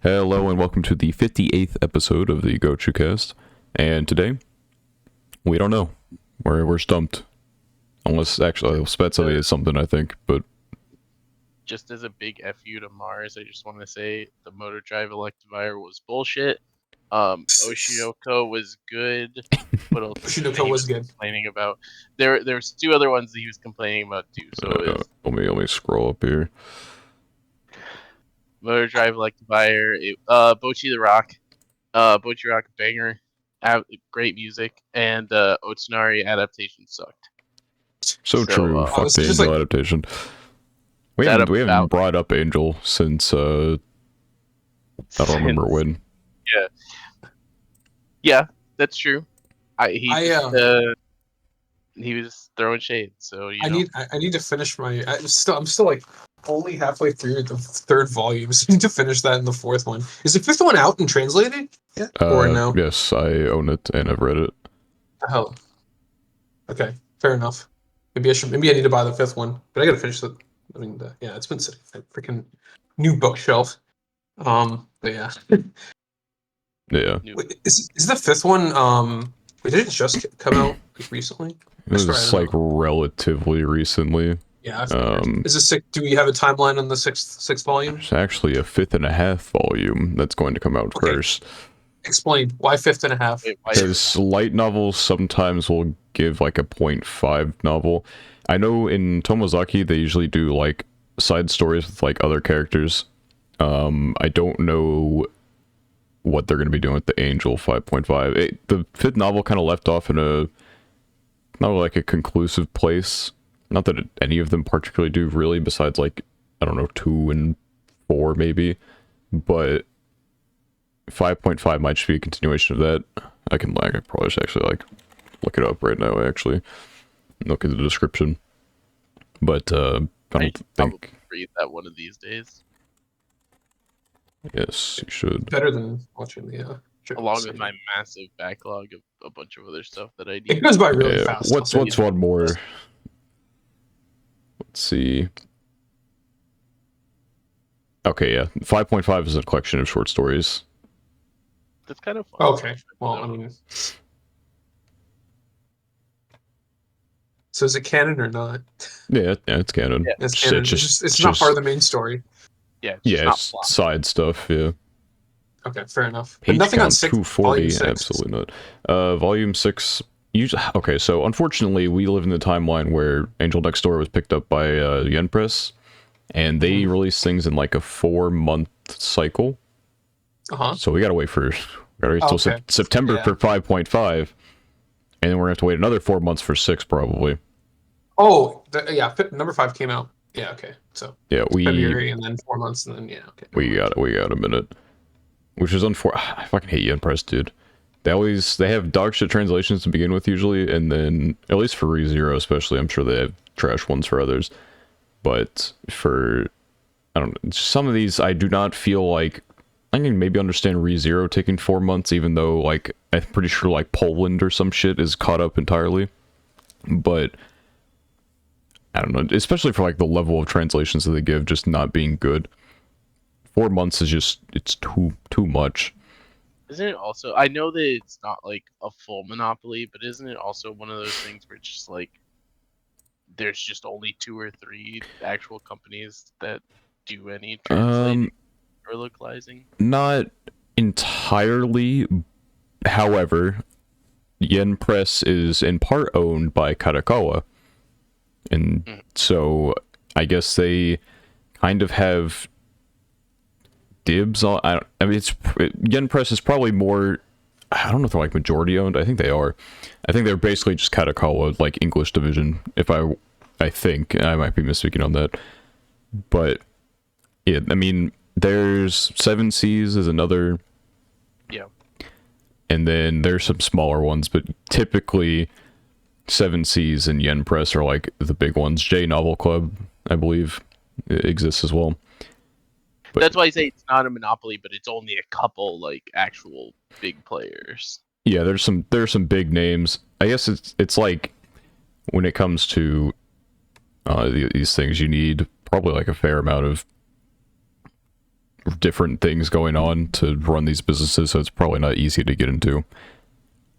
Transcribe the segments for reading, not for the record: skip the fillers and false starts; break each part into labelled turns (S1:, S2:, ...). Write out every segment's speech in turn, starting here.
S1: Hello and welcome to the 58th episode of the Gochuucast. And today, we don't know. We're stumped. Unless, actually, Spetsovy is something, I think, but...
S2: Just as a big FU to Mars, I just want to say the motor drive electivire was bullshit. Oshinoko was good. What else?
S3: Oshinoko was good.
S2: Complaining about there's two other ones that he was complaining about too. So
S1: let me scroll up here.
S2: motor drive electivire, Bochi the Rock, Bochi Rock banger, great music, and Otsunari adaptation sucked.
S1: So true. Fuck the Angel adaptation. We haven't brought up Angel since I don't remember when.
S2: Yeah, that's true. He was throwing shade, so
S3: I need to finish my. I'm still like only halfway through the third volume, so I need to finish that in the fourth one. Is the fifth one out and translated yet, or no?
S1: Yes, I own it and I've read it.
S3: Oh, okay, fair enough. Maybe I need to buy the fifth one, but I gotta finish it. I mean, yeah, it's been sitting at freaking new bookshelf. But yeah.
S1: Yeah.
S3: Wait, is the fifth one? Did it just come out recently?
S1: It was like relatively recently.
S3: Yeah. Is this sick? Do we have a timeline on the sixth volume?
S1: It's actually a 5.5 volume that's going to come out first.
S3: Explain why 5.5.
S1: Because light novels sometimes will give like a 0.5 novel. I know in Tomozaki they usually do like side stories with like other characters. I don't know what they're going to be doing with the Angel 5.5. The fifth novel kind of left off in not like a conclusive place. Not that any of them particularly do, really, besides like, I don't know, 2 and 4 maybe. But 5.5 might just be a continuation of that. I could probably just actually like look it up right now, actually. Look at the description. But I don't think...
S2: read that one of these days.
S1: Yes, you should.
S3: Better than watching the
S2: along with my massive backlog of a bunch of other stuff that I need.
S3: It goes by really fast.
S1: What's one more? Let's see. Okay, yeah. 5.5 is a collection of short stories.
S2: That's kind of fun.
S3: Okay. Well, I mean, so is it canon or not?
S1: Yeah, it's canon.
S3: Yeah, it's canon. It's not part of the main story.
S2: Yeah,
S1: it's side stuff, yeah.
S3: Okay, fair enough.
S1: Page nothing on 240, absolutely not. Volume 6... Okay, so unfortunately, we live in the timeline where Angel Next Door was picked up by Yen Press, and they release things in like a 4-month cycle. So we gotta wait till September for 5.5, and then we're gonna have to wait another 4 months for 6, probably.
S3: Oh, number 5 came out. Yeah, okay. So
S1: yeah,
S3: February and then 4 months and then okay.
S1: We got a minute, which is unfortunate. I fucking hate Yen Press, dude. They have dog shit translations to begin with usually, and then at least for ReZero especially, I'm sure they have trash ones for others. But for I don't know, some of these I do not feel like I can maybe understand ReZero taking 4 months, even though like I'm pretty sure like Poland or some shit is caught up entirely. But I don't know, especially for like the level of translations that they give just not being good. 4 months is just it's too much.
S2: Isn't it also, I know that it's not like a full monopoly, but isn't it also one of those things where it's just like there's just only 2 or 3 actual companies that do any translating or localizing?
S1: Not entirely. However, Yen Press is in part owned by Kadokawa. And so I guess they kind of have dibs on. I mean, Yen Press is probably more. I don't know if they're like majority owned. I think they are. I think they're basically just Kadokawa, like English division. I think I might be misspeaking on that, but yeah, I mean, there's 7 Seas is another.
S2: Yeah.
S1: And then there's some smaller ones, but typically 7 Seas and Yen Press are like the big ones. J Novel Club, I believe, exists as well.
S2: But that's why I say it's not a monopoly, but it's only a couple like actual big players.
S1: Yeah, there's some big names. I guess it's like when it comes to these things, you need probably like a fair amount of different things going on to run these businesses, so it's probably not easy to get into.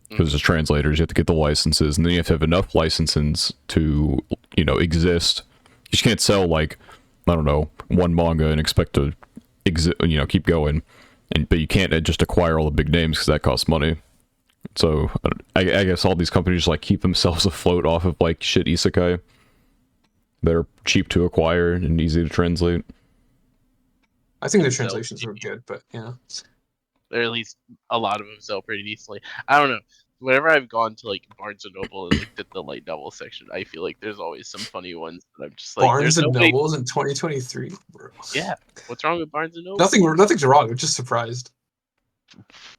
S1: Because as translators, you have to get the licenses, and then you have to have enough licenses to, exist. You just can't sell like, I don't know, one manga and expect to keep going. But you can't just acquire all the big names because that costs money. So I guess all these companies like keep themselves afloat off of like shit isekai. They're cheap to acquire and easy to translate.
S3: I think the
S2: And sell
S3: translations were good, but yeah.
S2: or at least a lot of them sell pretty decently. I don't know. Whenever I've gone to like Barnes and Noble and looked at the light novel section, I feel like there's always some funny ones that I'm just like,
S3: Barnes
S2: there's
S3: and
S2: no way.
S3: Nobles in 2023, bro.
S2: Yeah, what's wrong with Barnes and Noble?
S3: Nothing's wrong. I'm just surprised.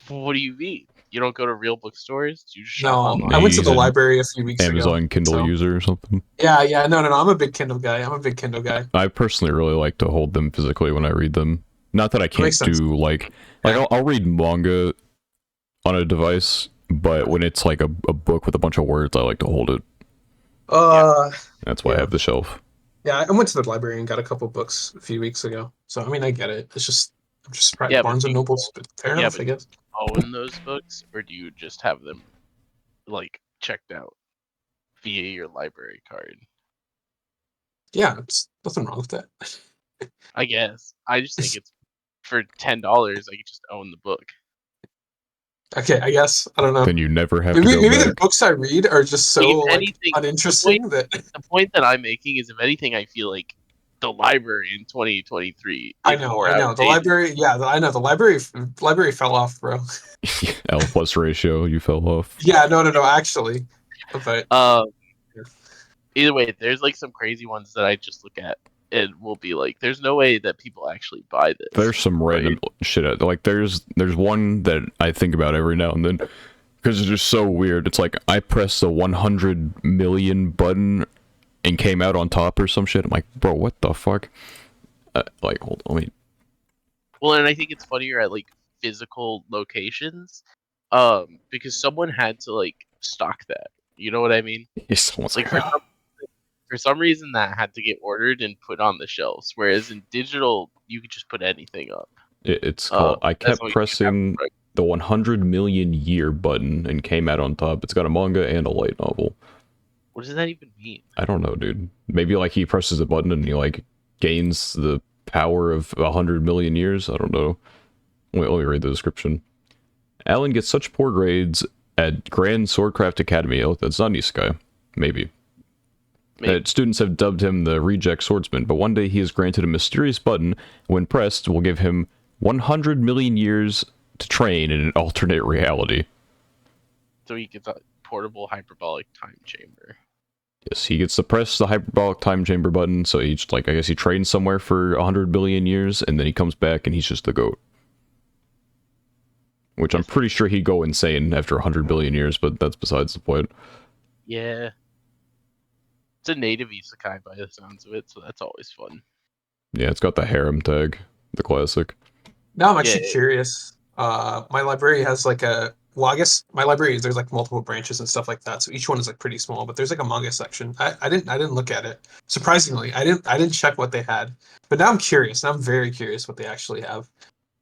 S2: What do you mean? You don't go to real bookstores? You just shop
S3: No,
S2: online?
S3: I went to
S1: He's
S3: the
S1: an
S3: library a few weeks ago.
S1: Amazon Kindle
S3: so-
S1: user or something.
S3: Yeah, no. I'm a big Kindle guy.
S1: I personally really like to hold them physically when I read them. Not that I can't
S3: makes sense.
S1: do like
S3: Yeah.
S1: I'll read manga on a device, but when it's like a book with a bunch of words, I like to hold it. That's why I
S3: Yeah.
S1: have the shelf.
S3: Yeah, I went to the library and got a couple books a few weeks ago. So I mean, I get it. It's just I'm just surprised
S2: Yeah, but
S3: Barnes
S2: do
S3: and
S2: you
S3: Nobles. But fair enough,
S2: but
S3: I guess.
S2: own those books, or do you just have them like checked out via your library card?
S3: Yeah, it's nothing wrong with that.
S2: I guess. I just think it's for $10. I could just own the book.
S3: Okay, I guess I don't know.
S1: Then you never have to
S3: Maybe
S1: go
S3: the
S1: back.
S3: books I read are just so
S2: If
S3: like
S2: anything,
S3: uninteresting that
S2: The point that I'm making is, if anything, I feel like the library in 2023
S3: I
S2: is more
S3: know. The
S2: outdated.
S3: library, yeah, I know the library fell off, bro.
S1: L plus ratio, you fell off.
S3: Yeah, no, actually. But
S2: Either way, there's like some crazy ones that I just look at and will be like, there's no way that people actually buy this.
S1: There's some random shit. Like there's one that I think about every now and then because it's just so weird. It's like I pressed the 100 million button and came out on top or some shit. I'm like, bro, what the fuck? Hold on, wait.
S2: Well, and I think it's funnier at like physical locations, because someone had to like stock that. You know what I mean?
S1: Someone's
S2: Like
S1: like,
S2: for some reason that had to get ordered and put on the shelves, whereas in digital you could just put anything up.
S1: it's called. I
S2: That's
S1: kept
S2: what you
S1: pressing
S2: have,
S1: the 100 million year button and came out on top. It's got a manga and a light novel.
S2: What does that even mean?
S1: I don't know, dude. Maybe like he presses a button and he like gains the power of 100 million years. I don't know. Wait, let me read the description. Alan gets such poor grades at Grand Swordcraft Academy. Oh, that's not Isekai. Maybe. That students have dubbed him the reject swordsman, but one day he is granted a mysterious button. When pressed, will give him 100 million years to train in an alternate reality.
S2: So he gets a portable hyperbolic time chamber.
S1: Yes, he gets to press the hyperbolic time chamber button, so he I guess he trains somewhere for 100 billion years, and then he comes back and he's just the GOAT. Which I'm pretty sure he'd go insane after 100 billion years, but that's besides the point.
S2: Yeah. It's a native isekai by the sounds of it, so that's always fun.
S1: Yeah, it's got the harem tag, the classic.
S3: now I'm actually curious. My library has like I guess my library there's like multiple branches and stuff like that, so each one is like pretty small. But there's like a manga section. I didn't look at it. Surprisingly, I didn't check what they had. But now I'm curious. Now I'm very curious what they actually have.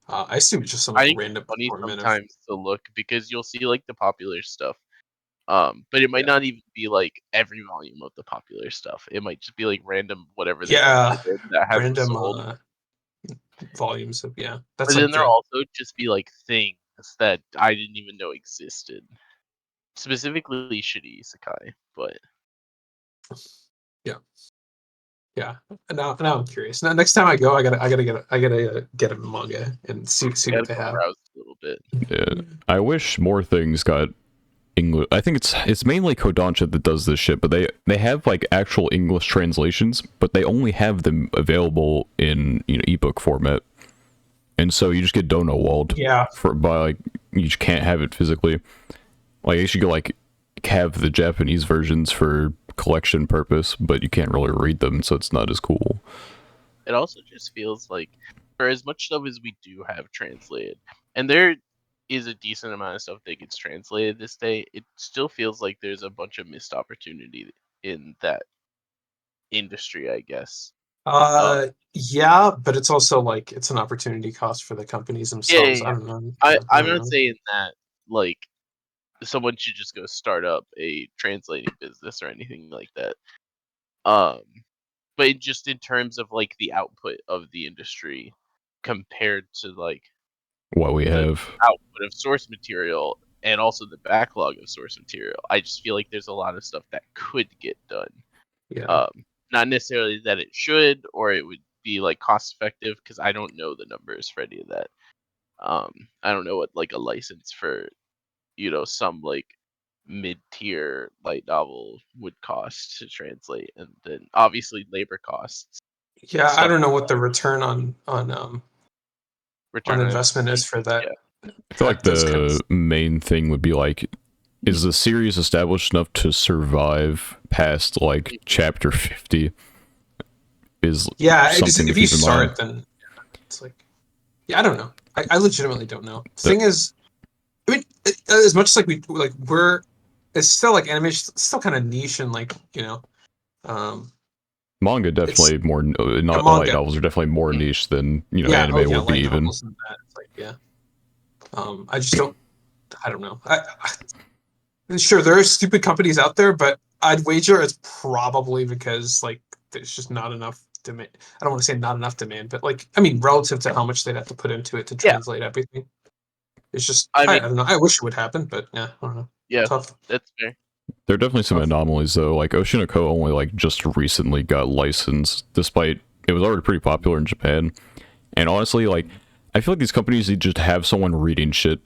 S3: I assume it's just some
S2: I
S3: like
S2: think
S3: random
S2: it's funny
S3: assortment of.
S2: sometimes to look because you'll see like the popular stuff. But it might not even be like every volume of the popular stuff. It might just be like random whatever they posted that hasn't
S3: random
S2: sold.
S3: volumes of That's
S2: But
S3: like
S2: then there'll also just be like things that I didn't even know existed. Specifically shitty isekai, but
S3: yeah. Now I'm curious. Now next time I go, I gotta get a manga and see what they have.
S2: browse a little bit.
S1: Yeah, I wish more things got English. I think it's mainly Kodansha that does this shit, but they have like actual English translations, but they only have them available in ebook format, and so you just get Dono walled.
S3: Yeah.
S1: By like you just can't have it physically. Like you should go like have the Japanese versions for collection purpose, but you can't really read them, so it's not as cool.
S2: It also just feels like for as much stuff as we do have translated, and there is a decent amount of stuff that gets translated this day, it still feels like there's a bunch of missed opportunity in that industry, I guess.
S3: Yeah, but it's also like it's an opportunity cost for the companies
S2: Yeah,
S3: themselves.
S2: yeah,
S3: I
S2: yeah.
S3: don't know. I
S2: I'm
S3: don't
S2: not
S3: know.
S2: saying that like someone should just go start up a translating business or anything like that. Um, but just in terms of like the output of the industry compared to like
S1: What we
S2: the
S1: have.
S2: output of source material and also the backlog of source material, I just feel like there's a lot of stuff that could get done.
S3: Yeah.
S2: Not necessarily that it should or it would be like cost effective because I don't know the numbers for any of that. I don't know what like a license for some like mid-tier light novel would cost to translate, and then obviously labor costs and
S3: Yeah, I
S2: stuff
S3: don't know
S2: like
S3: what
S2: that.
S3: the return on
S2: Return on
S3: investment is
S2: investment.
S3: for that.
S2: Yeah.
S1: I feel like
S3: Those kind of.
S1: the main thing would be like, is the series established enough to survive past like
S2: Mhm.
S1: chapter 50? Is
S3: Yeah,
S1: something to
S3: if you
S1: keep in mind.
S3: start, then it's like, yeah, I don't know. I legitimately don't know. The
S1: The
S3: thing is, I mean, as much as like it's still like animation, it's still kind of niche and like um,
S1: manga
S3: it's
S1: definitely more,
S3: a
S1: not light
S3: manga.
S1: novels are definitely more
S2: Mhm.
S1: niche than
S3: Yeah, oh
S1: anime
S3: yeah,
S1: will be
S3: light
S1: even.
S3: novels and that. It's like yeah. I just don't. I don't know. Sure, there are stupid companies out there, but I'd wager it's probably because like there's just not enough demand. I don't want to say not enough demand, but like I mean, relative to how much they'd have to put into it to
S2: Yeah,
S3: translate everything, it's just
S2: I
S3: I
S2: mean,
S3: don't know. I wish it would happen, but yeah, I don't know.
S2: yeah,
S3: Tough,
S2: that's fair.
S1: There are definitely some
S3: tough.
S1: anomalies though. Like Oshinoko only like just recently got licensed, despite it was already pretty popular in Japan. And honestly, like I feel like these companies need to just have someone reading shit,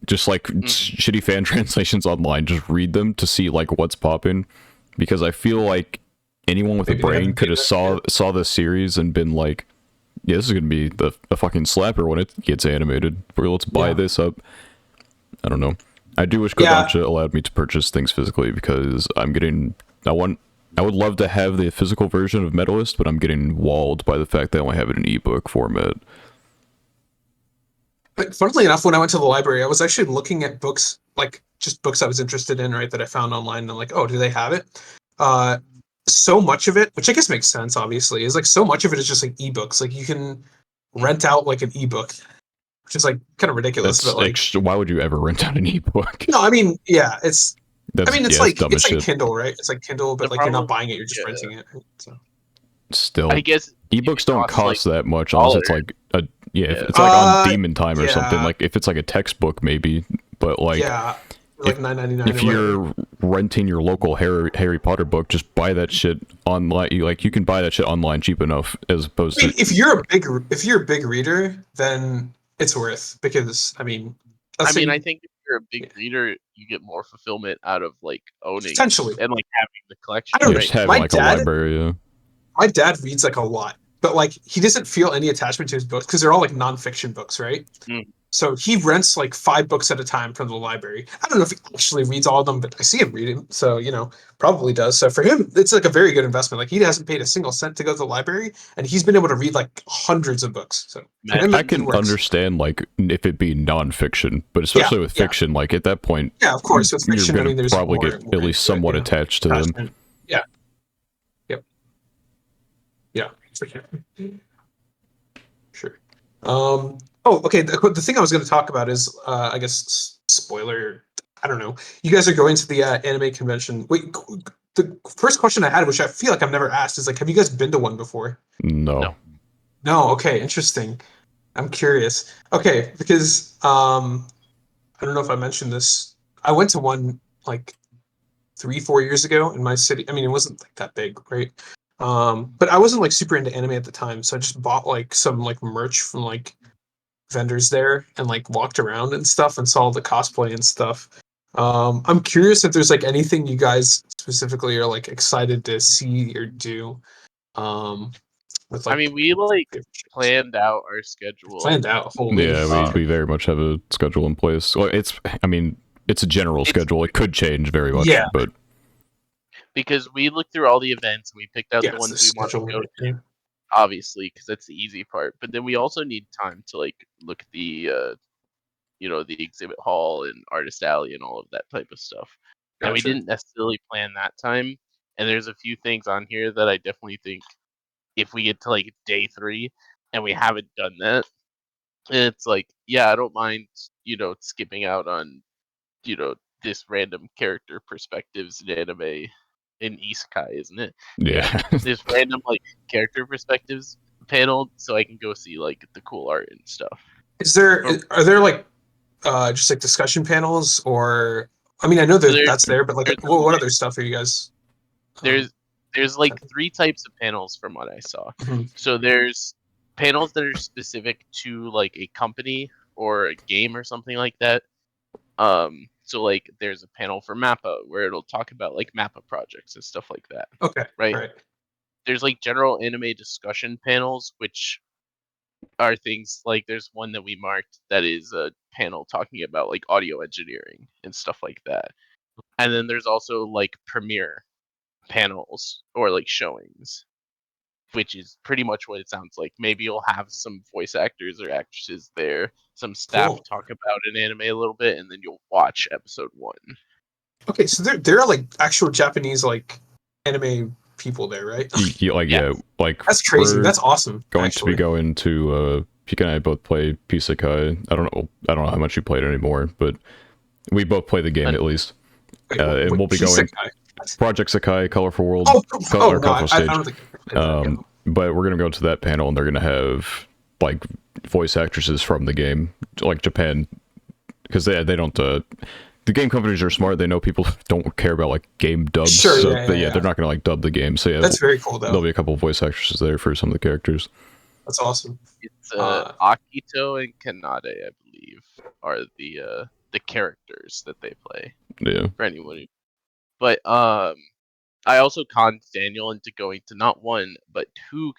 S1: just like
S2: Hmm.
S1: shitty fan translations online. Just read them to see like what's popping, because I feel like anyone with a
S3: Maybe they
S1: brain
S3: haven't
S1: could
S3: paid
S1: have
S3: it. Yeah,
S1: saw this series and been like, yeah, this is gonna be the fucking slapper when it gets animated. Or let's buy
S3: yeah,
S1: this up. I don't know. I do wish
S3: yeah.
S1: Kodansha allowed me to purchase things physically because I'm getting. I would love to have the physical version of Medalist, but I'm getting walled by the fact that I only have it in ebook format.
S3: But funnily enough, when I went to the library, I was actually looking at books, like just books I was interested in, right, that I found online. And I'm like, oh, do they have it? Uh, so much of it, which I guess makes sense, obviously, is like so much of it is just like ebooks. Like you can rent out like an ebook, which is like kind of ridiculous. But like,
S1: Why would you ever rent out an ebook?
S3: no, I mean, yeah, I
S1: That's
S3: mean,
S1: yeah, that's dumb as
S3: it's like
S1: shit.
S3: Kindle, right? It's like Kindle,
S2: The
S3: but like you're not
S2: problem,
S3: buying it, you're just
S2: yeah,
S3: renting it. Right? So,
S2: I
S1: Still,
S2: guess if
S1: ebooks
S2: it
S1: don't
S2: costs like
S1: cost that much unless
S2: $1,
S1: it's like a yeah, if
S2: yeah,
S1: it's like on
S3: uh,
S1: Demon Time or something.
S3: yeah,
S1: Like if it's like a textbook, maybe. But like
S3: yeah, like
S1: if
S3: 9.99
S1: if
S3: or whatever.
S1: you're renting your local Harry Potter book, just buy that shit online. You can buy that shit online cheap enough as opposed
S3: I
S1: to
S3: mean, if you're a big reader, then it's worth because I mean,
S2: I
S3: let's say
S2: mean, I
S3: you
S2: think if you're a big
S3: yeah,
S2: reader, you get more fulfillment out of like owning
S3: potentially.
S2: and like having the
S3: I
S2: collection,
S3: don't
S1: yeah,
S3: know.
S1: just
S2: right?
S1: having like a library. Yeah.
S3: My dad reads like a lot, but like he doesn't feel any attachment to his books because they're all like nonfiction books, right?
S2: Mm.
S3: So he rents like 5 books at a time from the library. I don't know if he actually reads all of them, but I see him reading. So, probably does. So for him, it's like a very good investment. Like he hasn't paid a single cent to go to the library and he's been able to read like hundreds of books. So for him,
S1: I
S2: Imagine,
S3: it
S1: can
S3: works.
S1: understand like if it be nonfiction, but
S3: Yeah.
S1: especially with
S3: Yeah.
S1: fiction, like at that point,
S3: Yeah. Of course. With
S1: you're
S3: fiction, I
S1: gonna
S3: mean, there's
S1: probably get
S3: more
S1: at least
S3: into it,
S1: somewhat attached to them.
S3: attachment. Yeah. Yep. Yeah. For sure. Sure. Oh, okay. The thing I was going to talk about is, I guess, spoiler. I don't know. You guys are going to the anime convention. Wait, the first question I had, which I feel like I've never asked, is like, have you guys been to one before?
S1: No.
S2: no.
S3: No. Okay. Interesting. I'm curious. Okay, because I don't know if I mentioned this. I went to one like 3, 4 years ago in my city. I mean, it wasn't like that big, right? But I wasn't like super into anime at the time, so I just bought like some like merch from like vendors there and like walked around and stuff and saw the cosplay and stuff. I'm curious if there's like anything you guys specifically are like excited to see or do um, with
S2: I
S3: like
S2: mean, we like
S3: different shows.
S2: planned out our schedule.
S3: Planned out. Holy,
S1: Yeah,
S2: Uh,
S1: we very much have a schedule in place. Well, I mean, it's a general
S2: it's
S1: schedule. It could change very much,
S3: yeah,
S1: but
S2: because we looked through all the events and we picked out
S3: yeah,
S2: the
S3: it's the
S2: ones we want to
S3: schedule.
S2: go
S3: Right? Yeah.
S2: to, obviously, because that's the easy part. But then we also need time to like look at the exhibit hall and artist alley and all of that type of stuff. And we
S3: Gotcha.
S2: didn't necessarily plan that time. And there's a few things on here that I definitely think if we get to like day 3 and we haven't done that, it's like, yeah, I don't mind, skipping out on, this random character perspectives in anime in isekai, isn't it?
S1: Yeah.
S2: This random like character perspectives panel, so I can go see like the cool art and stuff.
S3: Are there like just like discussion panels, or I mean I know
S2: So
S3: that's there, but like
S2: there's
S3: what other stuff are you guys?
S2: there's there's like
S3: attending?
S2: 3 types of panels from what I saw.
S3: Mhm.
S2: So there's panels that are specific to like a company or a game or something like that. So like there's a panel for Mappa where it'll talk about like Mappa projects and stuff like that,
S3: Okay,
S2: right?
S3: right.
S2: There's like general anime discussion panels, which are things like there's one that we marked that is a panel talking about like audio engineering and stuff like that. And then there's also like premiere panels or like showings, which is pretty much what it sounds like. Maybe you'll have some voice actors or actresses there, some staff
S3: Cool.
S2: talk about an anime a little bit, and then you'll watch episode 1.
S3: Okay, so there are like actual Japanese like anime people there, right?
S1: Like
S2: Yeah.
S1: yeah, like
S3: That's crazy.
S1: we're
S3: That's awesome.
S1: going to be
S3: Actually,
S1: going to Pika and I both play Pisakai. I don't know how much you played it anymore, but we both play the game
S2: And
S1: at least.
S3: wait,
S1: And we'll be going
S3: Isekai?
S1: Project Sakai, Colorful World,
S3: Oh,
S1: or
S3: no,
S1: Colorful
S3: I
S1: Stage.
S3: don't think I played that. Yeah.
S1: But we're gonna go to that panel, and they're gonna have like voice actresses from the game, like Japan, because they don't. The game companies are smart. They know people don't care about like game dubs.
S3: Sure,
S1: So,
S3: yeah,
S1: but
S3: yeah,
S1: yeah,
S3: yeah.
S1: they're not gonna like dub the game. So yeah,
S3: That's very cool
S1: there'll
S3: though.
S1: be a couple of voice actresses there for some of the characters.
S3: That's awesome.
S2: it's
S3: Uh,
S2: Akito and Kanade, I believe, are the characters that they play
S1: Yeah.
S2: for anyone who. But I also conned Daniel into going to not one but two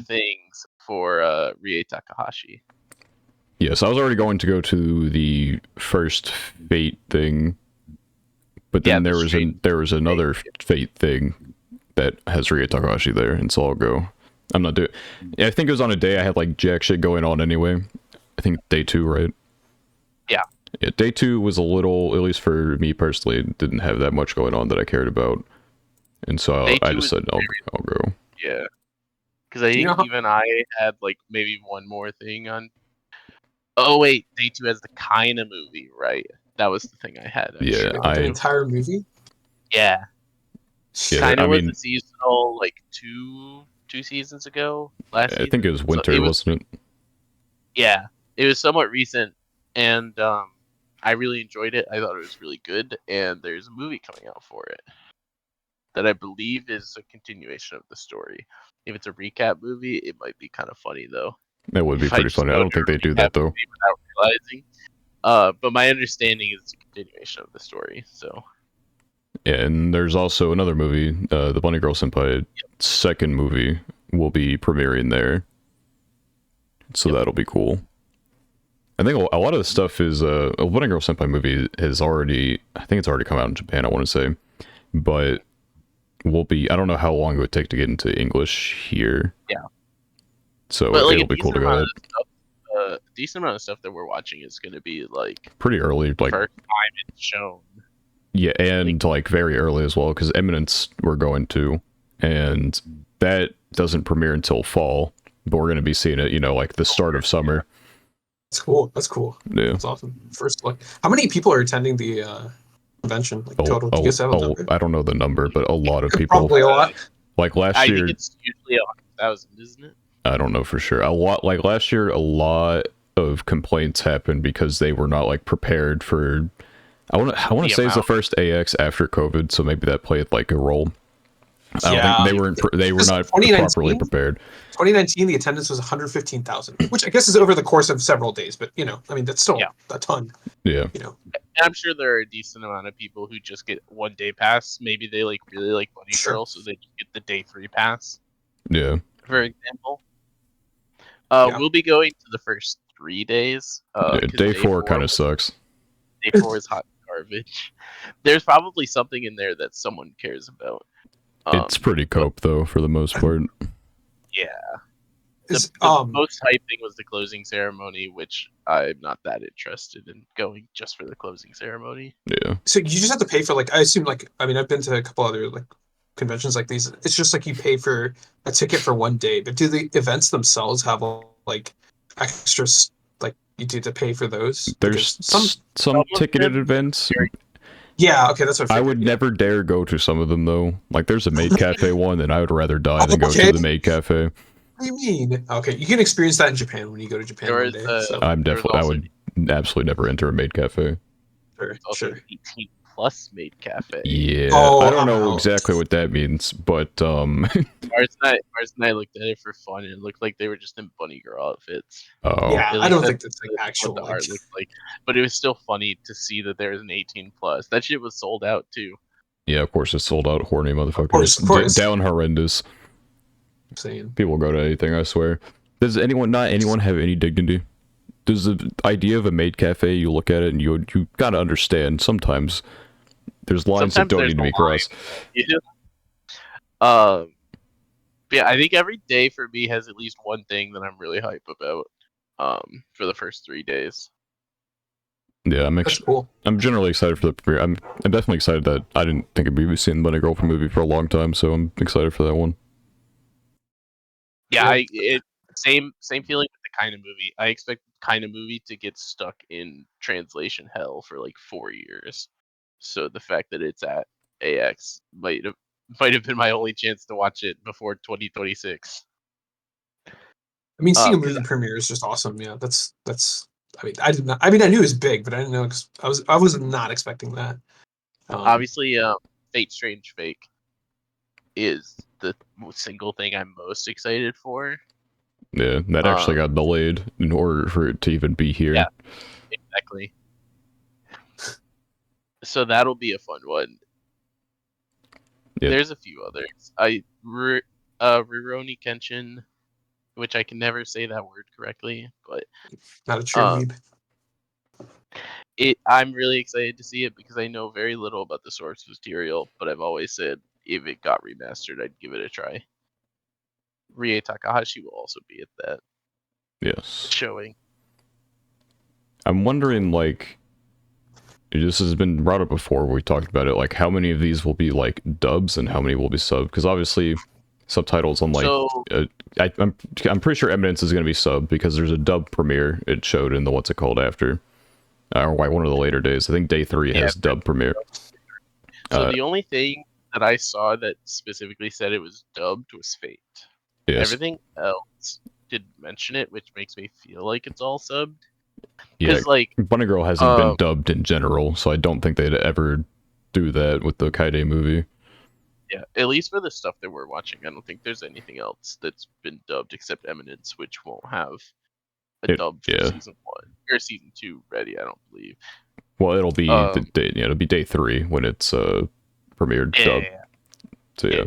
S2: things for Rie Takahashi.
S1: Yes, I was already going to go to the first Fate thing, but
S2: Yeah,
S1: then
S2: the street.
S1: there was another Fate thing that has Rie Takahashi there, and so I'll go. I'm not doing. Yeah, I think it was on a day I had like jack shit going on anyway. I think day 2, right?
S2: Yeah.
S1: Yeah, day 2 was a little, at least for me personally, didn't have that much going on that I cared about, and so
S2: Day
S1: I
S2: 2
S1: just
S2: is
S1: said I'll go.
S2: yeah, because I
S3: do you know
S2: think
S3: how?
S2: even I had like maybe one more thing on. Oh wait, Day 2 has the Kaina movie, right? That was the thing I had
S1: Yeah,
S2: extra
S3: Like an
S2: on.
S3: entire movie?
S2: Yeah,
S1: yeah. I
S2: Kaina was a
S1: mean,
S2: seasonal like two seasons ago, last
S1: I think it
S2: season.
S1: was
S2: So
S1: winter, wasn't it?
S2: yeah, it was somewhat recent, and I really enjoyed it. I thought it was really good, and there's a movie coming out for it that I believe is a continuation of the story. If it's a recap movie, it might be kind of funny though.
S1: That would be
S2: If I
S1: pretty
S2: just
S1: funny. I
S2: go
S1: don't
S2: to
S1: think they do
S2: a recap
S1: that though.
S2: movie without realizing. But my understanding is it's a continuation of the story. So
S1: Yeah, and there's also another movie, the Bunny Girl Senpai second movie will be premiering there, so
S2: Yep.
S1: that'll be cool. I think a lot of the stuff is a Bunny Girl Senpai movie has already, I think it's already come out in Japan, I want to say, but will be, I don't know how long it would take to get into English here.
S2: yeah,
S1: So
S2: but like
S1: it'll be cool to go ahead.
S2: a decent amount of stuff that we're watching is going to be like
S1: Pretty early, like
S2: first time it's shown.
S1: yeah, and like very early as well, because Eminence we're going to, and that doesn't premiere until fall, but we're going to be seeing it, like the start of summer.
S3: That's cool. That's cool.
S1: Yeah.
S3: That's awesome. First, like, how many people are attending the convention? Like total? Do you guys have a number?
S1: I don't know the number, but a lot of people.
S3: Probably a lot.
S1: Like last
S2: I
S1: year,
S2: think it's usually 100,000, isn't it?
S1: I don't know for sure. A lot, like last year, a lot of complaints happened because they were not like prepared for. I want to say it's the first AX after COVID, so maybe that played like a role. I don't think they were not properly prepared.
S3: 2019, the attendance was 115,000, which I guess is over the course of several days, but I mean, that's still a ton.
S1: Yeah.
S2: And I'm sure there are a decent amount of people who just get 1 day pass. Maybe they like really like Bunny Girl, so they get the day 3 pass.
S1: Yeah.
S2: For example. We'll be going to the first 3 days.
S1: Day 4 kind of sucks.
S2: Day 4 is hot garbage. There's probably something in there that someone cares about.
S1: It's pretty cope though, for the most part.
S2: Yeah. The most hype thing was the closing ceremony, which I'm not that interested in going just for the closing ceremony.
S1: Yeah.
S3: So you just have to pay for I assume I mean I've been to a couple other conventions like these, it's just like you pay for a ticket for one day. But do the events themselves have like extras? Like you do to pay for those?
S1: There's
S3: Because some,
S1: some
S2: of
S1: ticketed
S2: them
S1: events.
S3: yeah, okay, that's what I
S1: I
S3: figured.
S1: would
S3: Yeah.
S1: never dare go to some of them though. Like there's a maid cafe one, and I would rather die than go
S3: Okay.
S1: to the maid cafe.
S3: What do you mean? Okay, you can experience that in Japan when you go to Japan
S2: there
S3: one
S2: was
S3: day. So
S2: there was
S1: I
S2: also
S1: would absolutely never enter a maid cafe.
S3: sure,
S2: an
S3: sure.
S2: 18 plus maid cafe.
S1: Yeah, I
S3: Oh,
S1: don't
S3: I'm
S1: know
S3: out.
S1: exactly what that means, but
S2: Mars and I looked at it for fun, and it looked like they were just in bunny girl outfits.
S1: oh
S3: Yeah,
S2: At
S3: I
S2: least
S3: don't think
S2: that's
S3: that's like
S2: what
S3: actual
S2: the
S3: like.
S2: art looked like. But it was still funny to see that there was an 18 plus. That shit was sold out too.
S1: yeah, of course it's sold out. Horny motherfuckers,
S3: Of course.
S1: down horrendous.
S3: I'm saying.
S1: People go to anything, I swear. Does not anyone have any dignity? Does the idea of a maid cafe, you look at it and you gotta understand sometimes there's lines that
S2: Sometimes
S1: don't
S2: there's
S1: need to
S2: a
S1: be crossed.
S2: line. Um, but yeah, I think every day for me has at least one thing that I'm really hype about. For the first 3 days.
S1: Yeah,
S3: That's cool.
S1: I'm generally excited for the premiere. I'm definitely excited that I didn't think I'd be seeing Bunny Girlfriend movie for a long time, so I'm excited for that one.
S2: Yeah,
S3: Yeah.
S2: same feeling with the kind of movie. I expect the kind of movie to get stuck in translation hell for like 4 years. So the fact that it's at AX might have been my only chance to watch it before 2026.
S3: I mean, seeing a
S2: 'Cause
S3: movie premiere is just awesome. Yeah, that's. I mean, I did not. I mean, I knew it was big, but I didn't know. I was not expecting that.
S2: obviously, Fate Strange Fake is the single thing I'm most excited for.
S1: Yeah, that actually got delayed in order for it to even be here.
S2: Yeah, exactly. So that'll be a fun one.
S1: Yep.
S2: There's a few others. Rurouni Kenshin, which I can never say that word correctly, but
S3: Not a true weeb.
S2: I'm really excited to see it because I know very little about the source material, but I've always said if it got remastered, I'd give it a try. Rie Takahashi will also be at that
S1: Yes.
S2: showing.
S1: I'm wondering, like, this has been brought up before. We talked about it. Like, how many of these will be like dubs and how many will be sub? Because obviously, subtitles on like,
S2: So
S1: I'm pretty sure Eminence is going to be sub because there's a dub premiere it showed in the what's it called after, or like one of the later days. I think day 3 has dub premiere.
S2: So the only thing that I saw that specifically said it was dubbed was Fate.
S1: Yes.
S2: Everything else did mention it, which makes me feel like it's all subbed.
S1: Yeah,
S2: Like
S1: Bunny Girl hasn't been dubbed in general, so I don't think they'd ever do that with the Kaide movie.
S2: Yeah, at least for the stuff that we're watching, I don't think there's anything else that's been dubbed except Eminence, which won't have a dub for season 1 or season 2 ready. I don't believe.
S1: Well, it'll be it'll be day 3 when it's premiered dub. So yeah.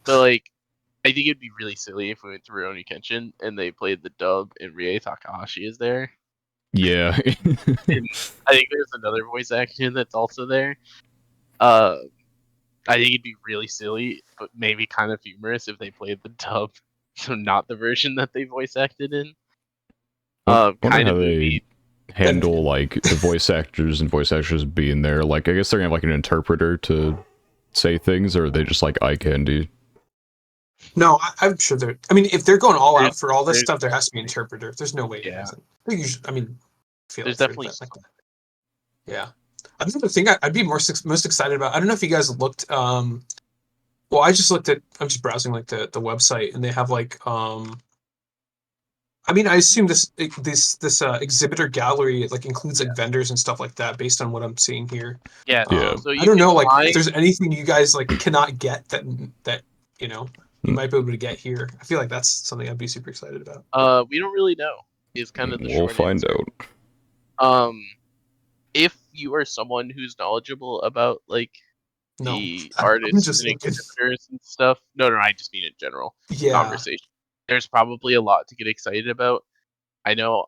S2: But like, I think it'd be really silly if we went to Rurouni Kenshin and they played the dub and Rie Takahashi is there.
S1: Yeah.
S2: And I think there's another voice actor that's also there. I think it'd be really silly, but maybe kind of humorous if they played the dub, so not the version that they voice acted in.
S1: Wonder
S2: Kind
S1: how
S2: of movie.
S1: they handle like the voice actors and voice actors being there. Like, I guess they're gonna have like an interpreter to say things, or are they just like eye candy?
S3: No, I'm sure they're. I mean, if they're going all out for all this stuff, there has to be an interpreter. There's no way.
S2: Yeah.
S3: I mean, I feel
S2: There's
S3: like
S2: definitely
S3: like that. Yeah. Another thing I'd be most excited about. I don't know if you guys looked. Well, I just looked at. I'm just browsing like the website, and they have like. I mean, I assume this exhibitor gallery like includes like vendors and stuff like that, based on what I'm seeing here.
S2: Yeah.
S3: So I don't know, like if there's anything you guys like cannot get that you know you might be able to get here. I feel like that's something I'd be super excited about.
S2: We don't really know. Is kind of the short
S1: find
S2: answer.
S1: out.
S2: If you are someone who's knowledgeable about like the
S3: I'm
S2: artists
S3: just
S2: and
S3: looking.
S2: exhibitors and stuff, no, I just mean in general conversation. There's probably a lot to get excited about. I know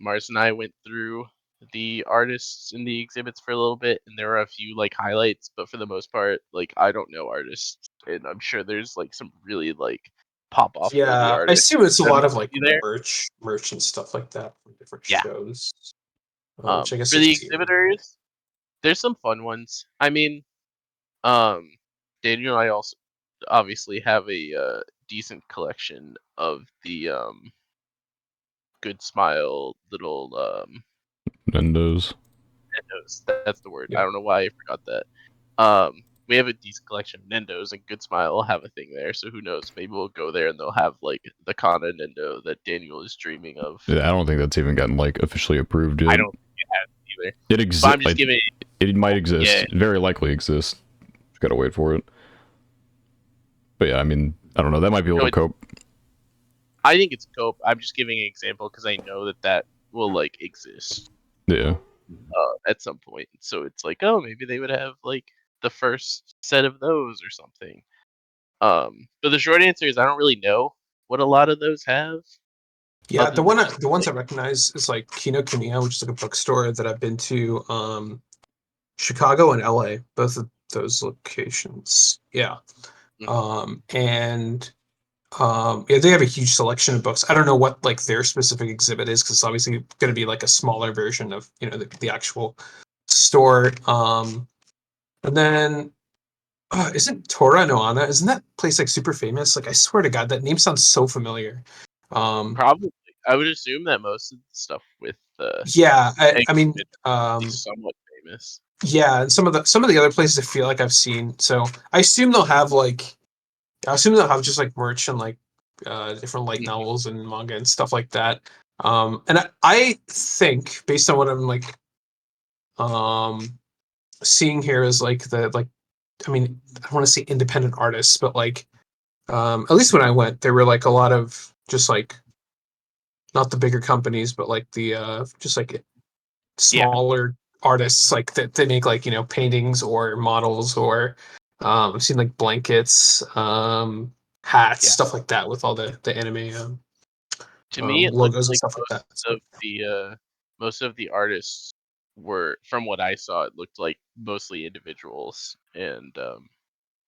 S2: Mars and I went through the artists in the exhibits for a little bit, and there were a few like highlights, but for the most part, like I don't know artists, and I'm sure there's like some really like pop off worthy artists.
S3: I assume it's a lot of like
S2: there.
S3: merch and stuff like that from different shows. Which I guess
S2: for the exhibitors, there's some fun ones. I mean, Daniel and I also obviously have a decent collection of the Good Smile little
S1: Nintendos.
S2: Nintendos. That's the word. I
S3: Yep.
S2: don't know why I forgot that. We have a decent collection of Nintendos, and Good Smile will have a thing there. So who knows? Maybe we'll go there and they'll have like the Kana Nintendo that Daniel is dreaming of.
S1: Yeah, I don't think that's even gotten like officially approved
S2: I
S1: yet.
S2: don't think it has either.
S1: It
S2: But
S1: exists.
S2: I'm just giving.
S1: It might exist.
S2: Yeah,
S1: It very likely exists. Just gotta wait for it. But yeah, I mean, I don't know. That might be a
S2: no,
S1: little cope.
S2: I think it's cope. I'm just giving an example because I know that will like exist
S1: Yeah.
S2: at some point. So it's like, oh, maybe they would have like the first set of those or something. But the short answer is I don't really know what a lot of those have.
S3: Yeah,
S2: Other than just
S3: the ones I
S2: like,
S3: recognize is like Kinokuniya, which is like a bookstore that I've been to, Chicago and LA, both of those locations. Yeah.
S2: mhm,
S3: And yeah, they have a huge selection of books. I don't know what like their specific exhibit is because it's obviously going to be like a smaller version of the actual store. And then isn't Tora no Ana? Isn't that place like super famous? Like I swear to God, that name sounds so familiar. Um,
S2: probably I would assume that most of the stuff with
S3: yeah, I mean,
S2: exhibit is somewhat famous.
S3: yeah, and some of the other places I feel like I've seen. So I assume they'll have like I assume they'll have just like merch and like different light
S2: Mhm,
S3: novels and manga and stuff like that. And I think based on what I'm like um seeing here is like the like I mean I don't want to say independent artists, but like at least when I went, there were like a lot of just like not the bigger companies, but like the just like
S2: yeah,
S3: smaller artists like that they make like paintings or models or I've seen like blankets, hats,
S2: yeah.
S3: stuff like that with all the anime
S2: To me, it looked
S3: logos and
S2: like
S3: stuff like that. So
S2: most of the artists were, from what I saw, it looked like mostly individuals and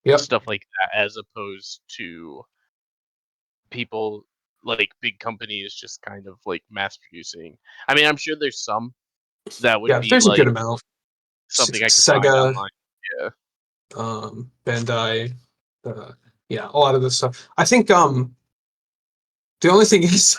S3: yep,
S2: stuff like that, as opposed to people like big companies just kind of like mass producing. I mean, I'm sure there's some that would
S3: yeah,
S2: be
S3: there's a good
S2: like
S3: amount.
S2: something I could find
S3: Sega,
S2: online. Yeah.
S3: Bandai, uh, yeah, a lot of this stuff. I think the only thing is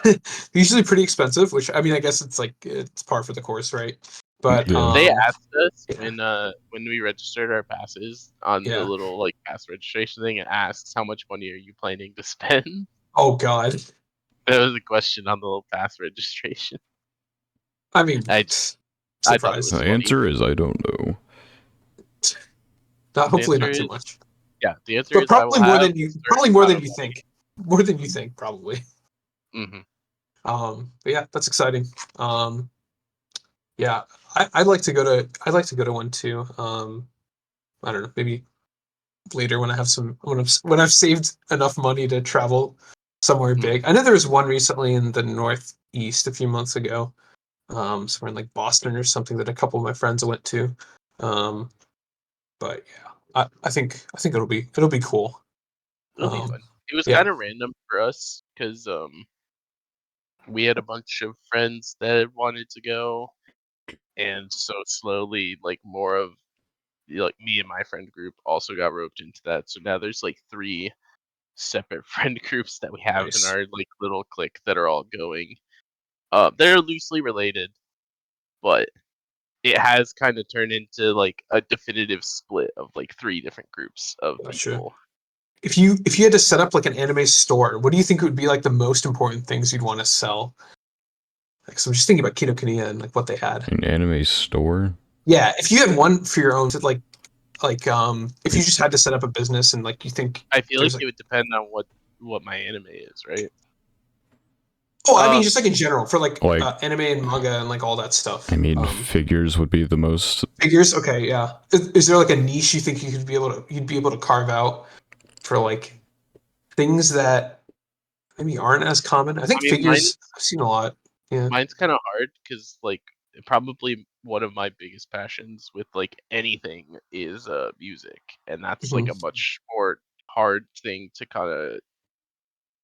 S3: usually pretty expensive, which I mean I guess it's like it's par for the course, right? But
S1: Yeah.
S2: They asked us
S3: yeah,
S2: when we registered our passes on the
S3: yeah.
S2: little like pass registration thing. It asks how much money are you planning to spend.
S3: Oh God.
S2: That was a question on the little pass registration.
S3: I mean,
S2: I I thought it
S1: The
S2: was
S3: surprise.
S2: funny.
S1: answer is I don't know.
S3: Not
S2: The
S3: hopefully
S2: answer
S3: not too
S2: is
S3: much.
S2: yeah. The answer
S3: But
S2: is I will
S3: probably more
S2: have
S3: than
S2: a
S3: you
S2: certain
S3: probably more
S2: amount
S3: than
S2: of
S3: you
S2: money.
S3: think. More than you think, probably.
S2: Hmm.
S3: But yeah, that's exciting. Yeah, I'd like to go to one too. I don't know, maybe later when I have some when I've saved enough money to travel somewhere
S2: Hmm.
S3: big. I know there was one recently in the Northeast a few months ago, somewhere in like Boston or something that a couple of my friends went to. Um, but yeah, I think it'll be cool.
S2: It'll be fun. It was
S3: Yeah,
S2: kind of random for us because we had a bunch of friends that wanted to go, and so slowly like more of like me and my friend group also got roped into that. So now there's like three separate friend groups that we have in
S3: nice.
S2: our like little clique that are all going. They're loosely related, but it has kind of turned into like a definitive split of like three different groups of
S3: Gotcha.
S2: people.
S3: If you had to set up like an anime store, what do you think would be like the most important things you'd want to sell? Like, so I'm just thinking about Kinokuniya and like what they had.
S1: An anime store?
S3: Yeah, if you had one for your own, if you
S1: Like,
S3: just had to set up a business and like you think
S2: I feel like
S3: there's
S2: it
S3: like
S2: would depend on what my anime is, right?
S3: oh, I mean
S2: Um,
S3: just like in general for like
S1: like
S3: anime and manga and like all that
S1: I
S3: stuff.
S1: mean, figures would be the most.
S3: Figures, okay, yeah. Is there like a niche you think you'd be able to carve out for like things that maybe aren't as common? I
S2: I
S3: think
S2: mean,
S3: figures I've seen a lot. Yeah.
S2: mine's kind of hard because like probably one of my biggest passions with like anything is music, and that's like
S3: Mhm.
S2: a much more hard thing to kind of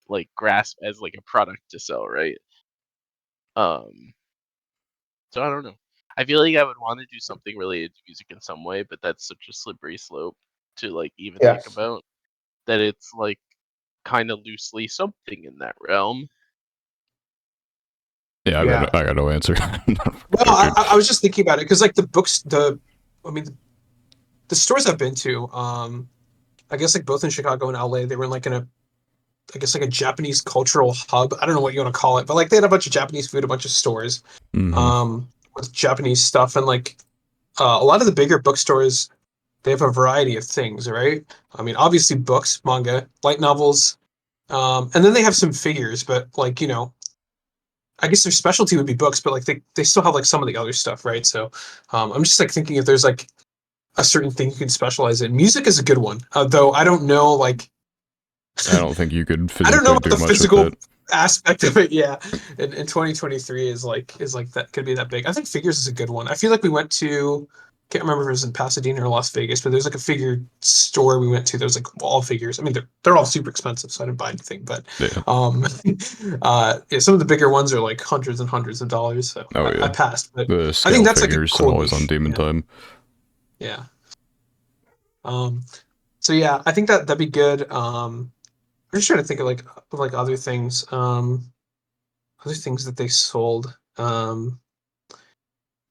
S2: like grasp as like a product to sell, right? Um, so I don't know. I feel like I would want to do something related to music in some way, but that's such a slippery slope to like even
S3: Yeah.
S2: think about that it's like kind of loosely something in that realm.
S1: Yeah,
S3: Yeah.
S1: I got no answer.
S3: Well, I was just thinking about it because like the books, I mean, the stores I've been to, I guess like both in Chicago and LA, they were in like in a, I guess like a Japanese cultural hub. I don't know what you want to call it, but like they had a bunch of Japanese food, a bunch of stores,
S1: Mm-hmm.
S3: with Japanese stuff, and like a lot of the bigger bookstores, they have a variety of things, right? I mean, obviously books, manga, light novels, and then they have some figures, but like I guess their specialty would be books, but like they still have like some of the other stuff, right? So I'm just like thinking if there's like a certain thing you can specialize in. Music is a good one, though I don't know like
S1: I don't think you could
S3: I don't know
S1: physically
S3: about
S1: do
S3: the
S1: much with
S3: physical
S1: it.
S3: aspect of it. Yeah, in 2023 is like that could be that big. I think figures is a good one. I feel like we went to can't remember if it was in Pasadena or Las Vegas, but there's like a figure store we went to. There was like all figures. I mean, they're all super expensive, so I didn't buy anything. But
S1: Yeah.
S3: yeah, some of the bigger ones are like hundreds and hundreds of dollars. So
S1: Oh
S3: I
S1: yeah.
S3: passed, but
S1: The
S3: I think
S1: scale
S3: that's like a
S1: figures are
S3: cool
S1: always on
S3: niche.
S1: Demon
S3: Yeah,
S1: Time.
S3: yeah. So yeah, I think that'd be good. I'm just trying to think of like other things that they sold.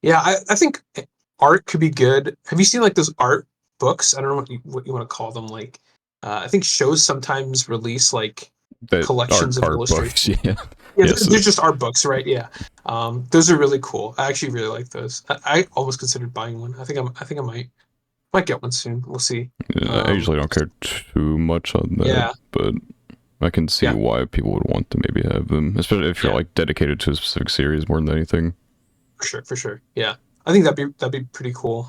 S3: Yeah, I think art could be good. Have you seen like those art books? I don't know what you want to call them. Like, I think shows sometimes release like
S1: That
S3: collections of
S1: art books,
S3: illustrations.
S1: yeah.
S3: Yeah,
S1: Yes.
S3: they're just art books, right? Yeah, those are really cool. I actually really like those. I almost considered buying one. I think I might get one soon. We'll see.
S1: I usually don't care too much on that,
S3: Yeah,
S1: but I can see
S3: yeah,
S1: why people would want to maybe have them, especially if you're
S3: yeah.
S1: like dedicated to a specific series more than anything.
S3: For sure, for sure. Yeah. I think that'd be pretty cool